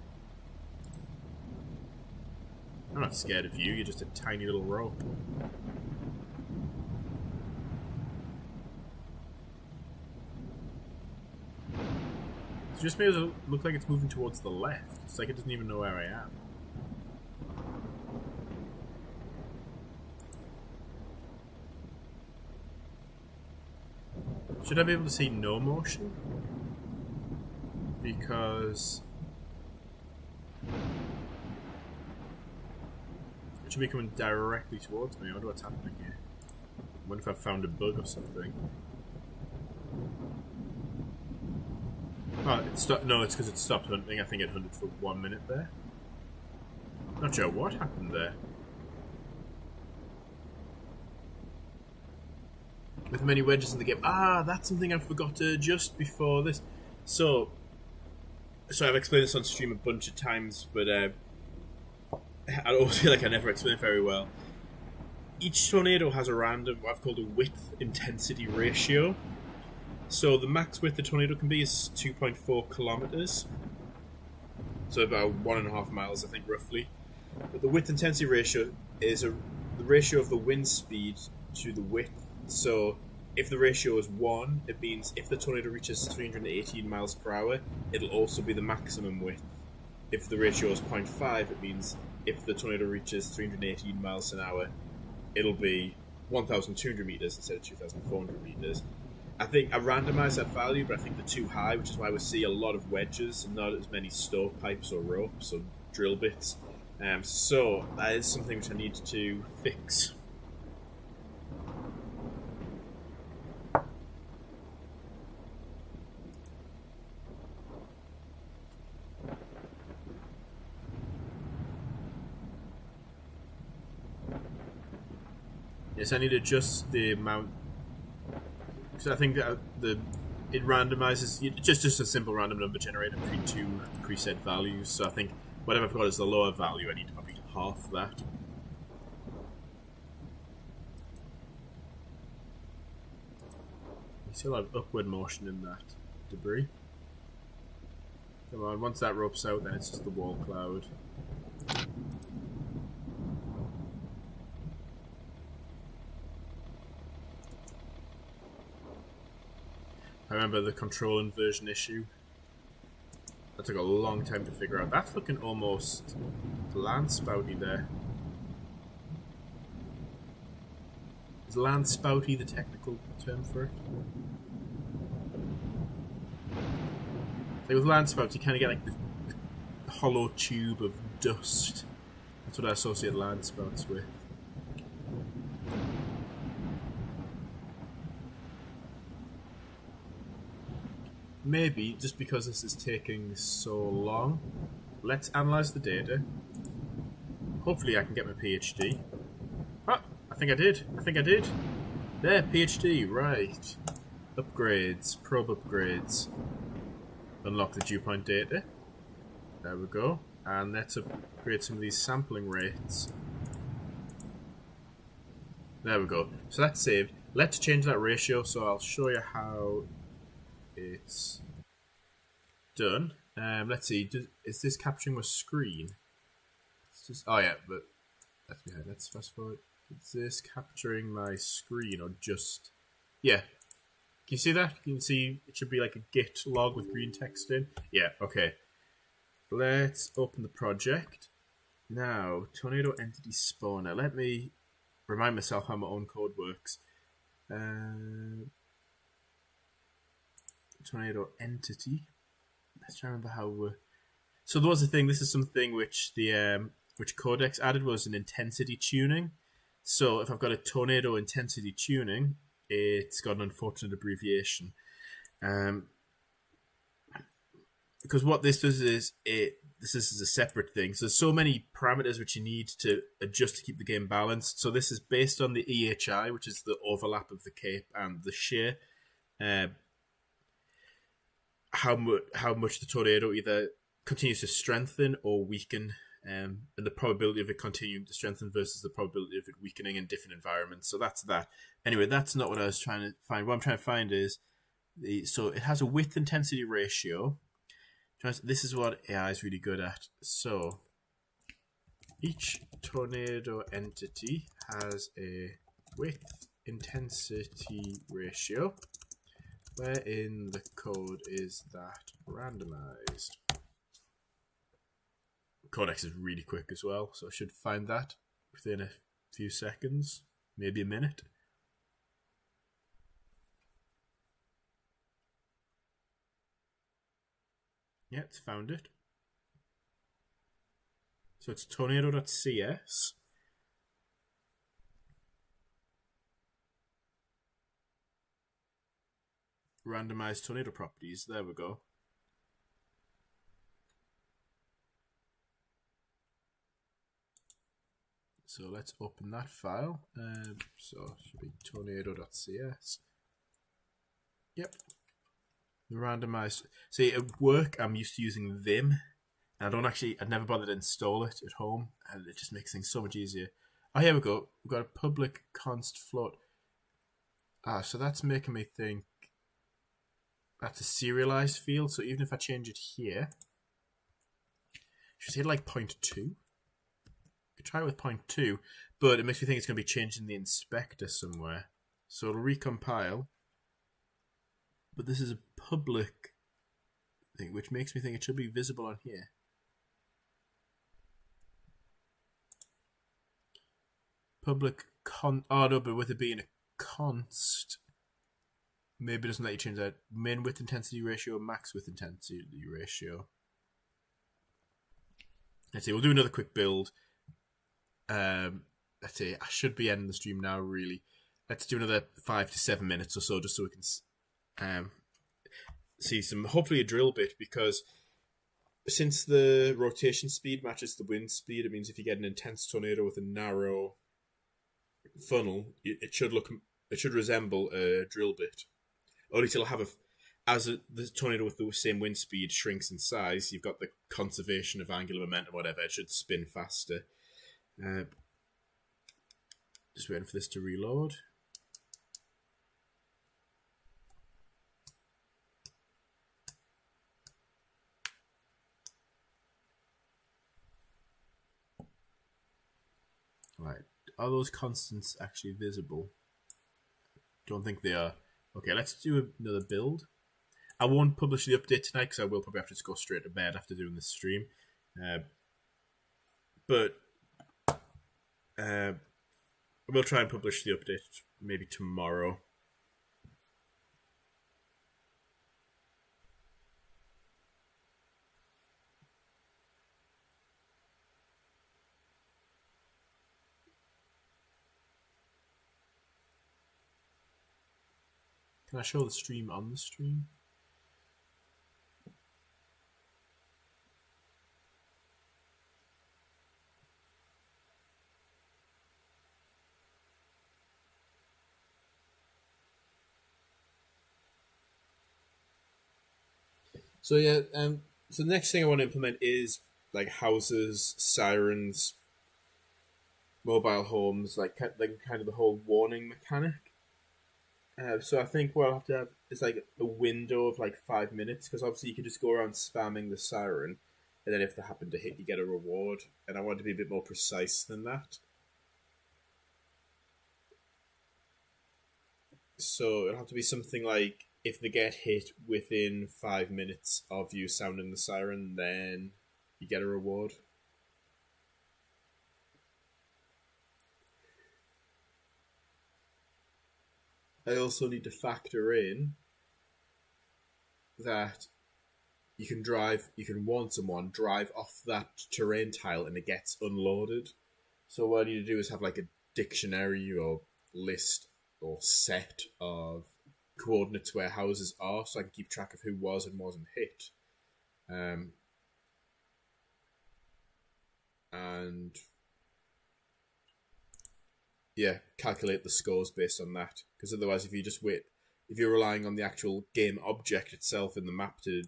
I'm not scared of you. You're just a tiny little rope. It just makes it look like it's moving towards the left. It's like it doesn't even know where I am. Should I be able to see no motion? Because it should be coming directly towards me. I wonder what's happening here. I wonder if I've found a bug or something. Oh, it stopped. No, it's because it stopped hunting. I think it hunted for 1 minute there. Not sure what happened there. With many wedges in the game. Ah, that's something I forgot to adjust before this. So I've explained this on stream a bunch of times, but I always feel like I never explain it very well. Each tornado has a random, what I've called a width intensity ratio. So the max width the tornado can be is 2.4 kilometers. So about 1.5 miles, I think, roughly. But the width intensity ratio is the ratio of the wind speed to the width. So if the ratio is 1, it means if the tornado reaches 318 miles per hour, it'll also be the maximum width. If the ratio is 0.5, it means if the tornado reaches 318 miles an hour, it'll be 1,200 meters instead of 2,400 meters. I think I randomized that value, but I think they're too high, which is why we see a lot of wedges and not as many stovepipes or ropes or drill bits. So that is something which I need to fix. Yes, I need to adjust the amount. So I think that it randomizes just a simple random number generator between two preset values. So I think whatever I've got is the lower value. I need to probably half that. You see a lot of upward motion in that debris. Come on, once that rope's out, then it's just the wall cloud. I remember the control inversion issue. That took a long time to figure out. That's looking almost land spouty there. Is land spouty the technical term for it? Like with land spouts, you kind of get like the hollow tube of dust. That's what I associate land spouts with. Maybe, just because this is taking so long, let's analyze the data. Hopefully I can get my PhD. Ah, I think I did. There, PhD, right. Upgrades, probe upgrades. Unlock the dew point data. There we go. And let's upgrade some of these sampling rates. There we go. So that's saved. Let's change that ratio, so I'll show you how it's done. Let's see. Is this capturing my screen? It's just but that's behind. Let's fast forward. Is this capturing my screen or just? Yeah. Can you see that? You can see it should be like a Git log with green text in. Yeah. Okay. Let's open the project. Now, Tornado Entity Spawner. Let me remind myself how my own code works. Tornado Entity. Let's try to remember how. So there was a thing. This is something which the which Codex added was an intensity tuning. So if I've got a tornado intensity tuning, it's got an unfortunate abbreviation. Because what this does is this is a separate thing. So there's so many parameters which you need to adjust to keep the game balanced. So this is based on the EHI, which is the overlap of the cape and the shear. How much the tornado either continues to strengthen or weaken, and the probability of it continuing to strengthen versus the probability of it weakening in different environments. So that's that. Anyway, that's not what I was trying to find. What I'm trying to find is so it has a width intensity ratio. This is what AI is really good at. So each tornado entity has a width intensity ratio. Where in the code is that randomized? Codex is really quick as well, so I should find that within a few seconds, maybe a minute. Yeah, it's found it. So it's tornado.cs. Randomized tornado properties. There we go. So let's open that file. So it should be tornado.cs. Yep. The randomized. See, at work, I'm used to using Vim. And I'd never bothered to install it at home. And it just makes things so much easier. Oh, here we go. We've got a public const float. So that's making me think that's a serialized field. So even if I change it here, should I say like 0.2? Could try it with 0.2, but it makes me think it's going to be changed in the inspector somewhere. So it'll recompile. But this is a public thing, which makes me think it should be visible on here. Public oh no, but with it being a const, maybe it doesn't let you change that. Min width intensity ratio, max width intensity ratio. Let's see, we'll do another quick build. Let's see, I should be ending the stream now, really. Let's do another 5 to 7 minutes or so, just so we can see some, hopefully a drill bit, because since the rotation speed matches the wind speed, it means if you get an intense tornado with a narrow funnel, it should resemble a drill bit. Only it'll have the tornado with the same wind speed shrinks in size, you've got the conservation of angular momentum, whatever, it should spin faster. Just waiting for this to reload. Right, are those constants actually visible? Don't think they are. Okay, let's do another build. I won't publish the update tonight because I will probably have to just go straight to bed after doing this stream. But we'll try and publish the update maybe tomorrow. Can I show the stream on the stream? So yeah, so the next thing I want to implement is like houses, sirens, mobile homes, like kind of the whole warning mechanic. So I think what I'll have to have is like a window of like 5 minutes, because obviously you can just go around spamming the siren, and then if they happen to hit, you get a reward. And I want to be a bit more precise than that. So it'll have to be something like if they get hit within 5 minutes of you sounding the siren, then you get a reward. I also need to factor in that you can warn someone, drive off that terrain tile, and it gets unloaded. So what I need to do is have like a dictionary or list or set of coordinates where houses are, so I can keep track of who was and wasn't hit. And yeah, calculate the scores based on that. Because otherwise, if you're relying on the actual game object itself in the map to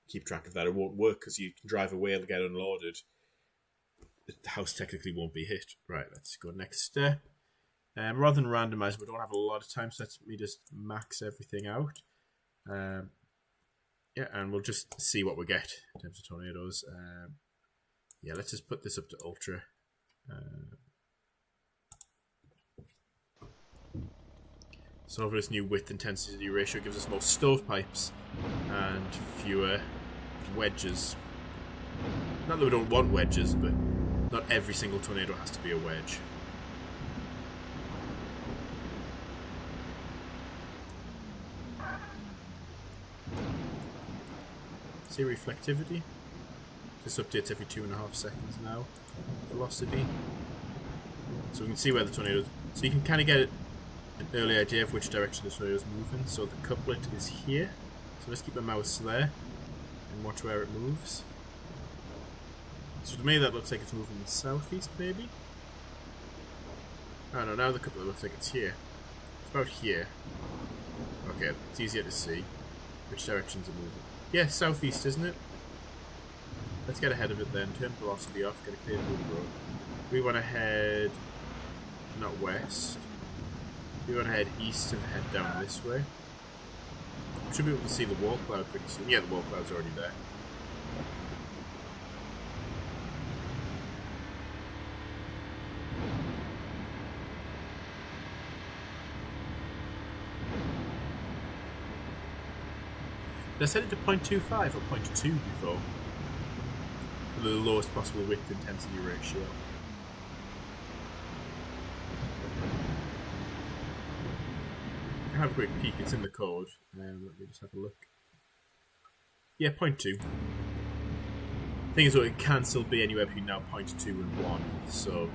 keep track of that, it won't work, because you can drive away and get unloaded. The house technically won't be hit. Right, let's go next step. Rather than randomize, we don't have a lot of time, so let me just max everything out. Yeah, and we'll just see what we get in terms of tornadoes. Yeah, let's just put this up to ultra. So over this new width intensity ratio gives us more stovepipes and fewer wedges. Not that we don't want wedges, but not every single tornado has to be a wedge. See reflectivity? This updates every 2.5 seconds now. Velocity. So we can see where the tornadoes. So you can kind of get an early idea of which direction the tornado is moving. So the couplet is here. So let's keep the mouse there and watch where it moves. So to me that looks like it's moving southeast, maybe? Oh no, now the couplet looks like it's here. It's about here. Okay, it's easier to see which directions are moving. Yeah, southeast, isn't it? Let's get ahead of it then. Turn velocity off, get a clear view of the road. We want to head not west. We want to head east and head down this way. We should be able to see the wall cloud pretty soon. Yeah, the wall cloud's already there. Did I set it to 0.25 or 0.2 before? For the lowest possible width intensity ratio. I'll have a quick peek, it's in the code. Let me just have a look. Yeah, 0.2. Thing is, though, it can still be anywhere between now 0.2 and 1, so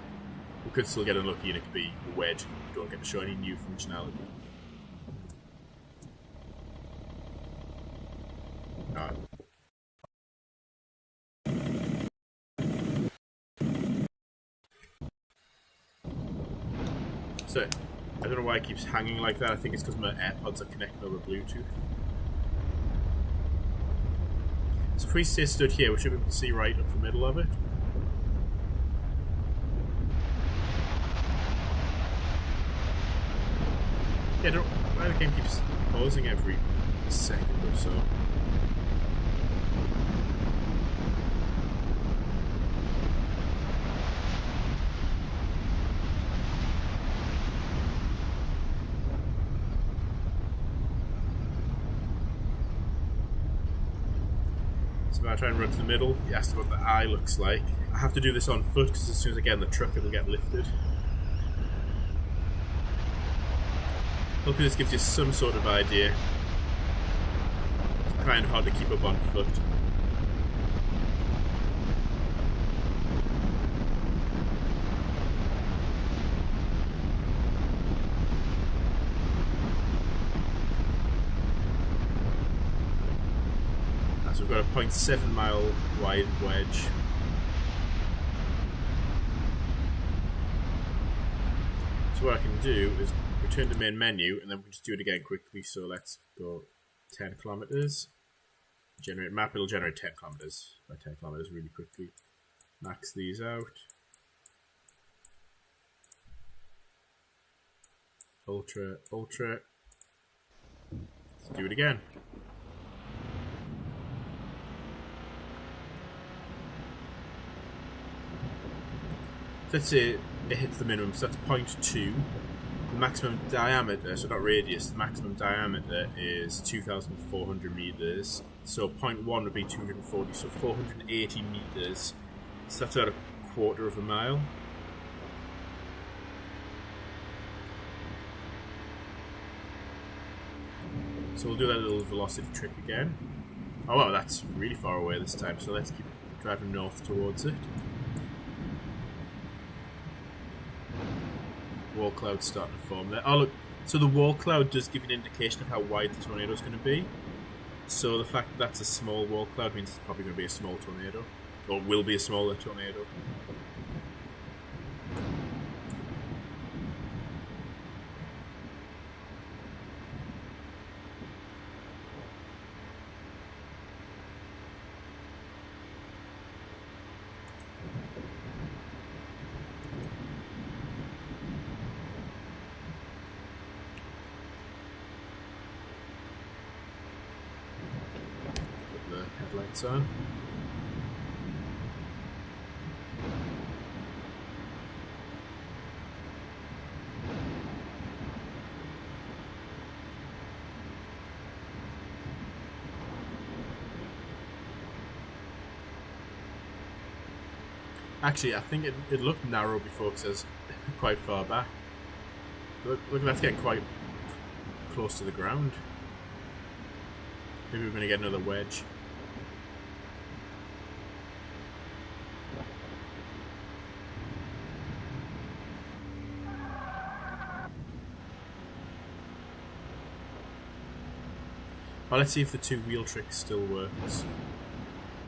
we could still get unlucky and it could be a wedge and you don't get to show any new functionality. Alright. So, I don't know why it keeps hanging like that. I think it's because my AirPods are connected over Bluetooth. So if we stay stood here, we should be able to see right up the middle of it. Yeah, I don't know why the game keeps pausing every second or so. So I try and run to the middle. You asked what the eye looks like. I have to do this on foot because as soon as I get in the truck it'll get lifted. Hopefully this gives you some sort of idea. It's kind of hard to keep up on foot. So we've got a 0.7 mile wide wedge. So what I can do is return to main menu and then we can just do it again quickly. So let's go 10 kilometers. Generate map, it'll generate 10 kilometers by 10 kilometers really quickly. Max these out. Ultra, ultra. Let's do it again. Let's say it hits the minimum, so that's 0.2. The maximum diameter, so not radius, the maximum diameter is 2,400 meters. So 0.1 would be 240, so 480 meters. So that's about a quarter of a mile. So we'll do that little velocity trick again. Oh wow, that's really far away this time, so let's keep driving north towards it. Wall cloud starting to form there. Oh look, so the wall cloud does give an indication of how wide the tornado is going to be. So the fact that that's a small wall cloud means it's probably going to be a small tornado. Or will be a smaller tornado. Headlights on. Actually, I think it looked narrow before because it was quite far back. Look, that's getting quite close to the ground. Maybe we're going to get another wedge. Well, let's see if the two-wheel trick still works.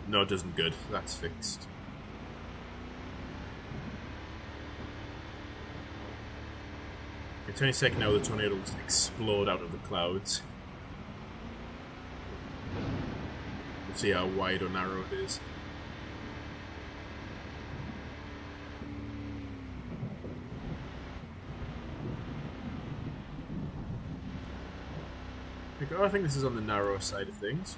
No, it doesn't. Good. That's fixed. It's only a second now the tornado will just explode out of the clouds. Let's see how wide or narrow it is. I think this is on the narrower side of things.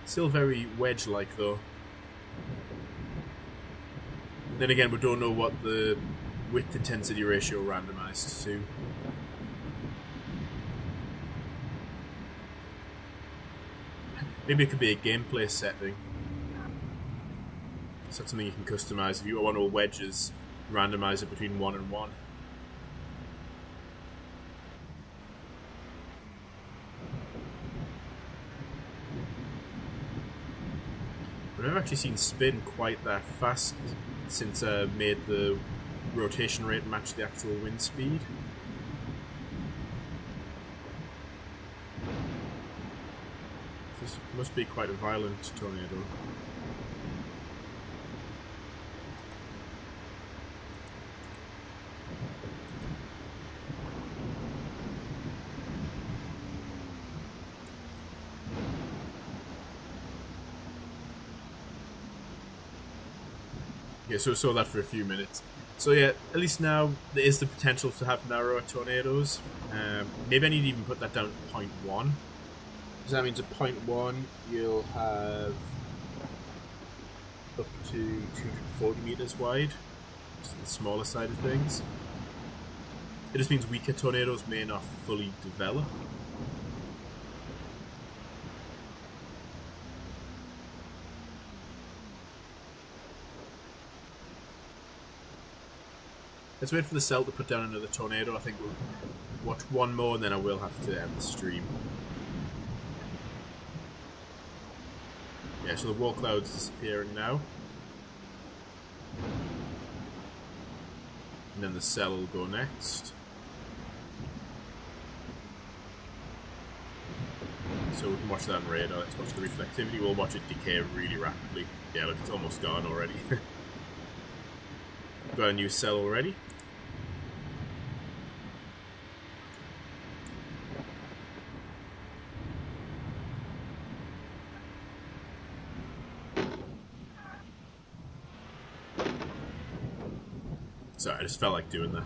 Still very wedge-like though. Then again, we don't know what the width intensity ratio randomized to. Maybe it could be a gameplay setting. So that's something you can customize. If you want all wedges, randomize it between 1 and 1. I've never actually seen spin quite that fast since I made the rotation rate match the actual wind speed. This must be quite a violent tornado. Yeah, so we saw that for a few minutes. So yeah, at least now there is the potential to have narrower tornadoes. Maybe I need to even put that down to 0.1. So that means at 0.1 you'll have up to 240 meters wide, just the smaller side of things. It just means weaker tornadoes may not fully develop. Let's wait for the cell to put down another tornado. I think we'll watch one more and then I will have to end the stream. Yeah, so the wall cloud's disappearing now. And then the cell will go next. So we can watch that on radar. Let's watch the reflectivity. We'll watch it decay really rapidly. Yeah, look, it's almost gone already. Got a new cell already. Sorry, I just felt like doing that.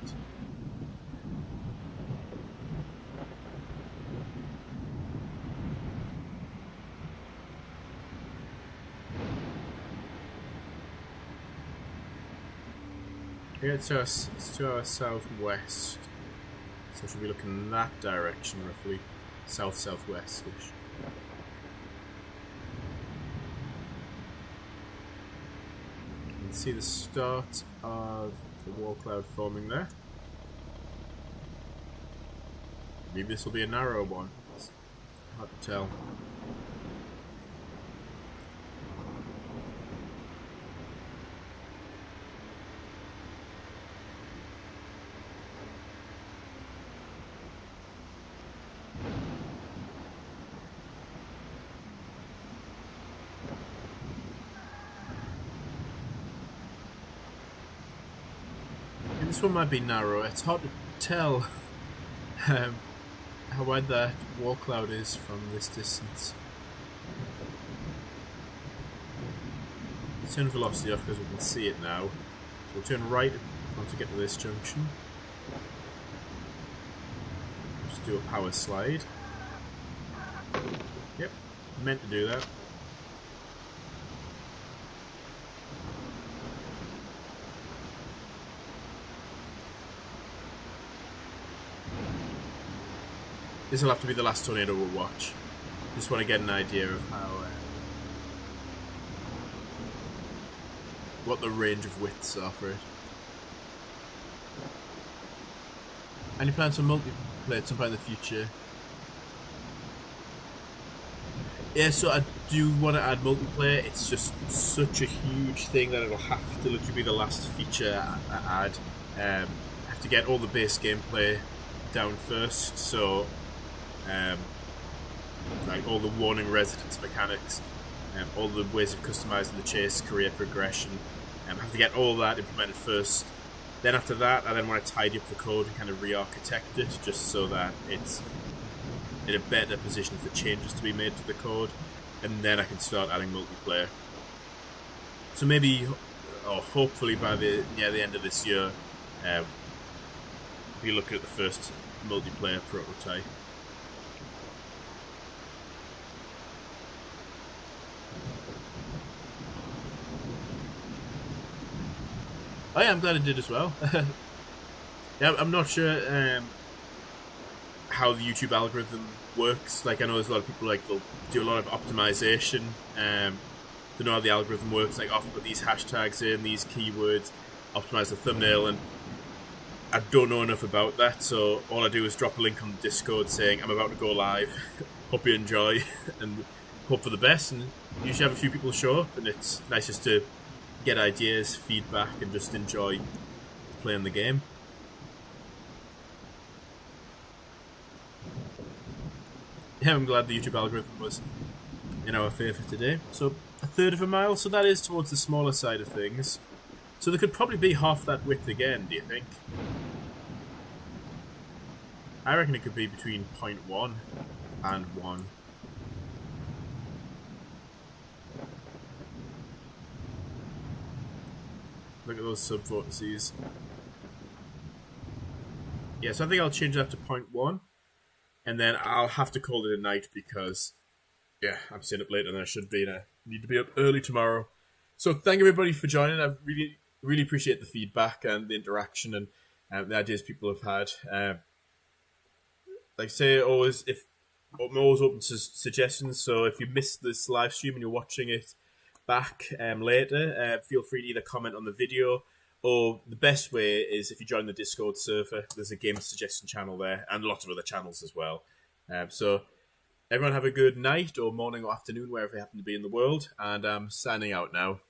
Yeah, it's to our southwest. So should be looking in that direction roughly. South-southwest-ish. You can see the start of the wall cloud forming there. Maybe this will be a narrow one. It's hard to tell. This one might be narrow. It's hard to tell how wide that wall cloud is from this distance. Turn velocity off because we can see it now. So we'll turn right once we get to this junction. Just do a power slide. Yep, meant to do that. This will have to be the last tornado we'll watch. Just want to get an idea of how what the range of widths are for it. Any plans for multiplayer at some point in the future? Yeah, so I do want to add multiplayer. It's just such a huge thing that it'll have to literally be the last feature I add. I have to get all the base gameplay down first, so like all the warning residence mechanics, all the ways of customizing the chase, career progression, have to get all that implemented first. Then after that, I then want to tidy up the code and kind of re-architect it, just so that it's in a better position for changes to be made to the code, and then I can start adding multiplayer. So maybe, or hopefully by the end of this year, we look at the first multiplayer prototype. Oh yeah, I'm glad it did as well. Yeah, I'm not sure how the YouTube algorithm works. Like, I know there's a lot of people like they'll do a lot of optimization. They know how the algorithm works. Like, often put these hashtags in, these keywords, optimize the thumbnail, and I don't know enough about that. So all I do is drop a link on the Discord saying I'm about to go live. Hope you enjoy, and hope for the best. And usually have a few people show up, and it's nice just to get ideas, feedback, and just enjoy playing the game. Yeah, I'm glad the YouTube algorithm was in our favour today. So, a third of a mile, so that is towards the smaller side of things. So there could probably be half that width again, do you think? I reckon it could be between 0.1 and 1. Look at those sub-vortices. Yeah, so I think I'll change that to 0.1. And then I'll have to call it a night because, yeah, I'm staying up later than I should be, and I need to be up early tomorrow. So thank everybody for joining. I really appreciate the feedback and the interaction and the ideas people have had. Like I say, I'm always open to suggestions. So if you missed this live stream and you're watching it back later, feel free to either comment on the video, or the best way is if you join the Discord server. There's a game suggestion channel there, and lots of other channels as well. So everyone have a good night or morning or afternoon wherever you happen to be in the world, and I'm signing out now.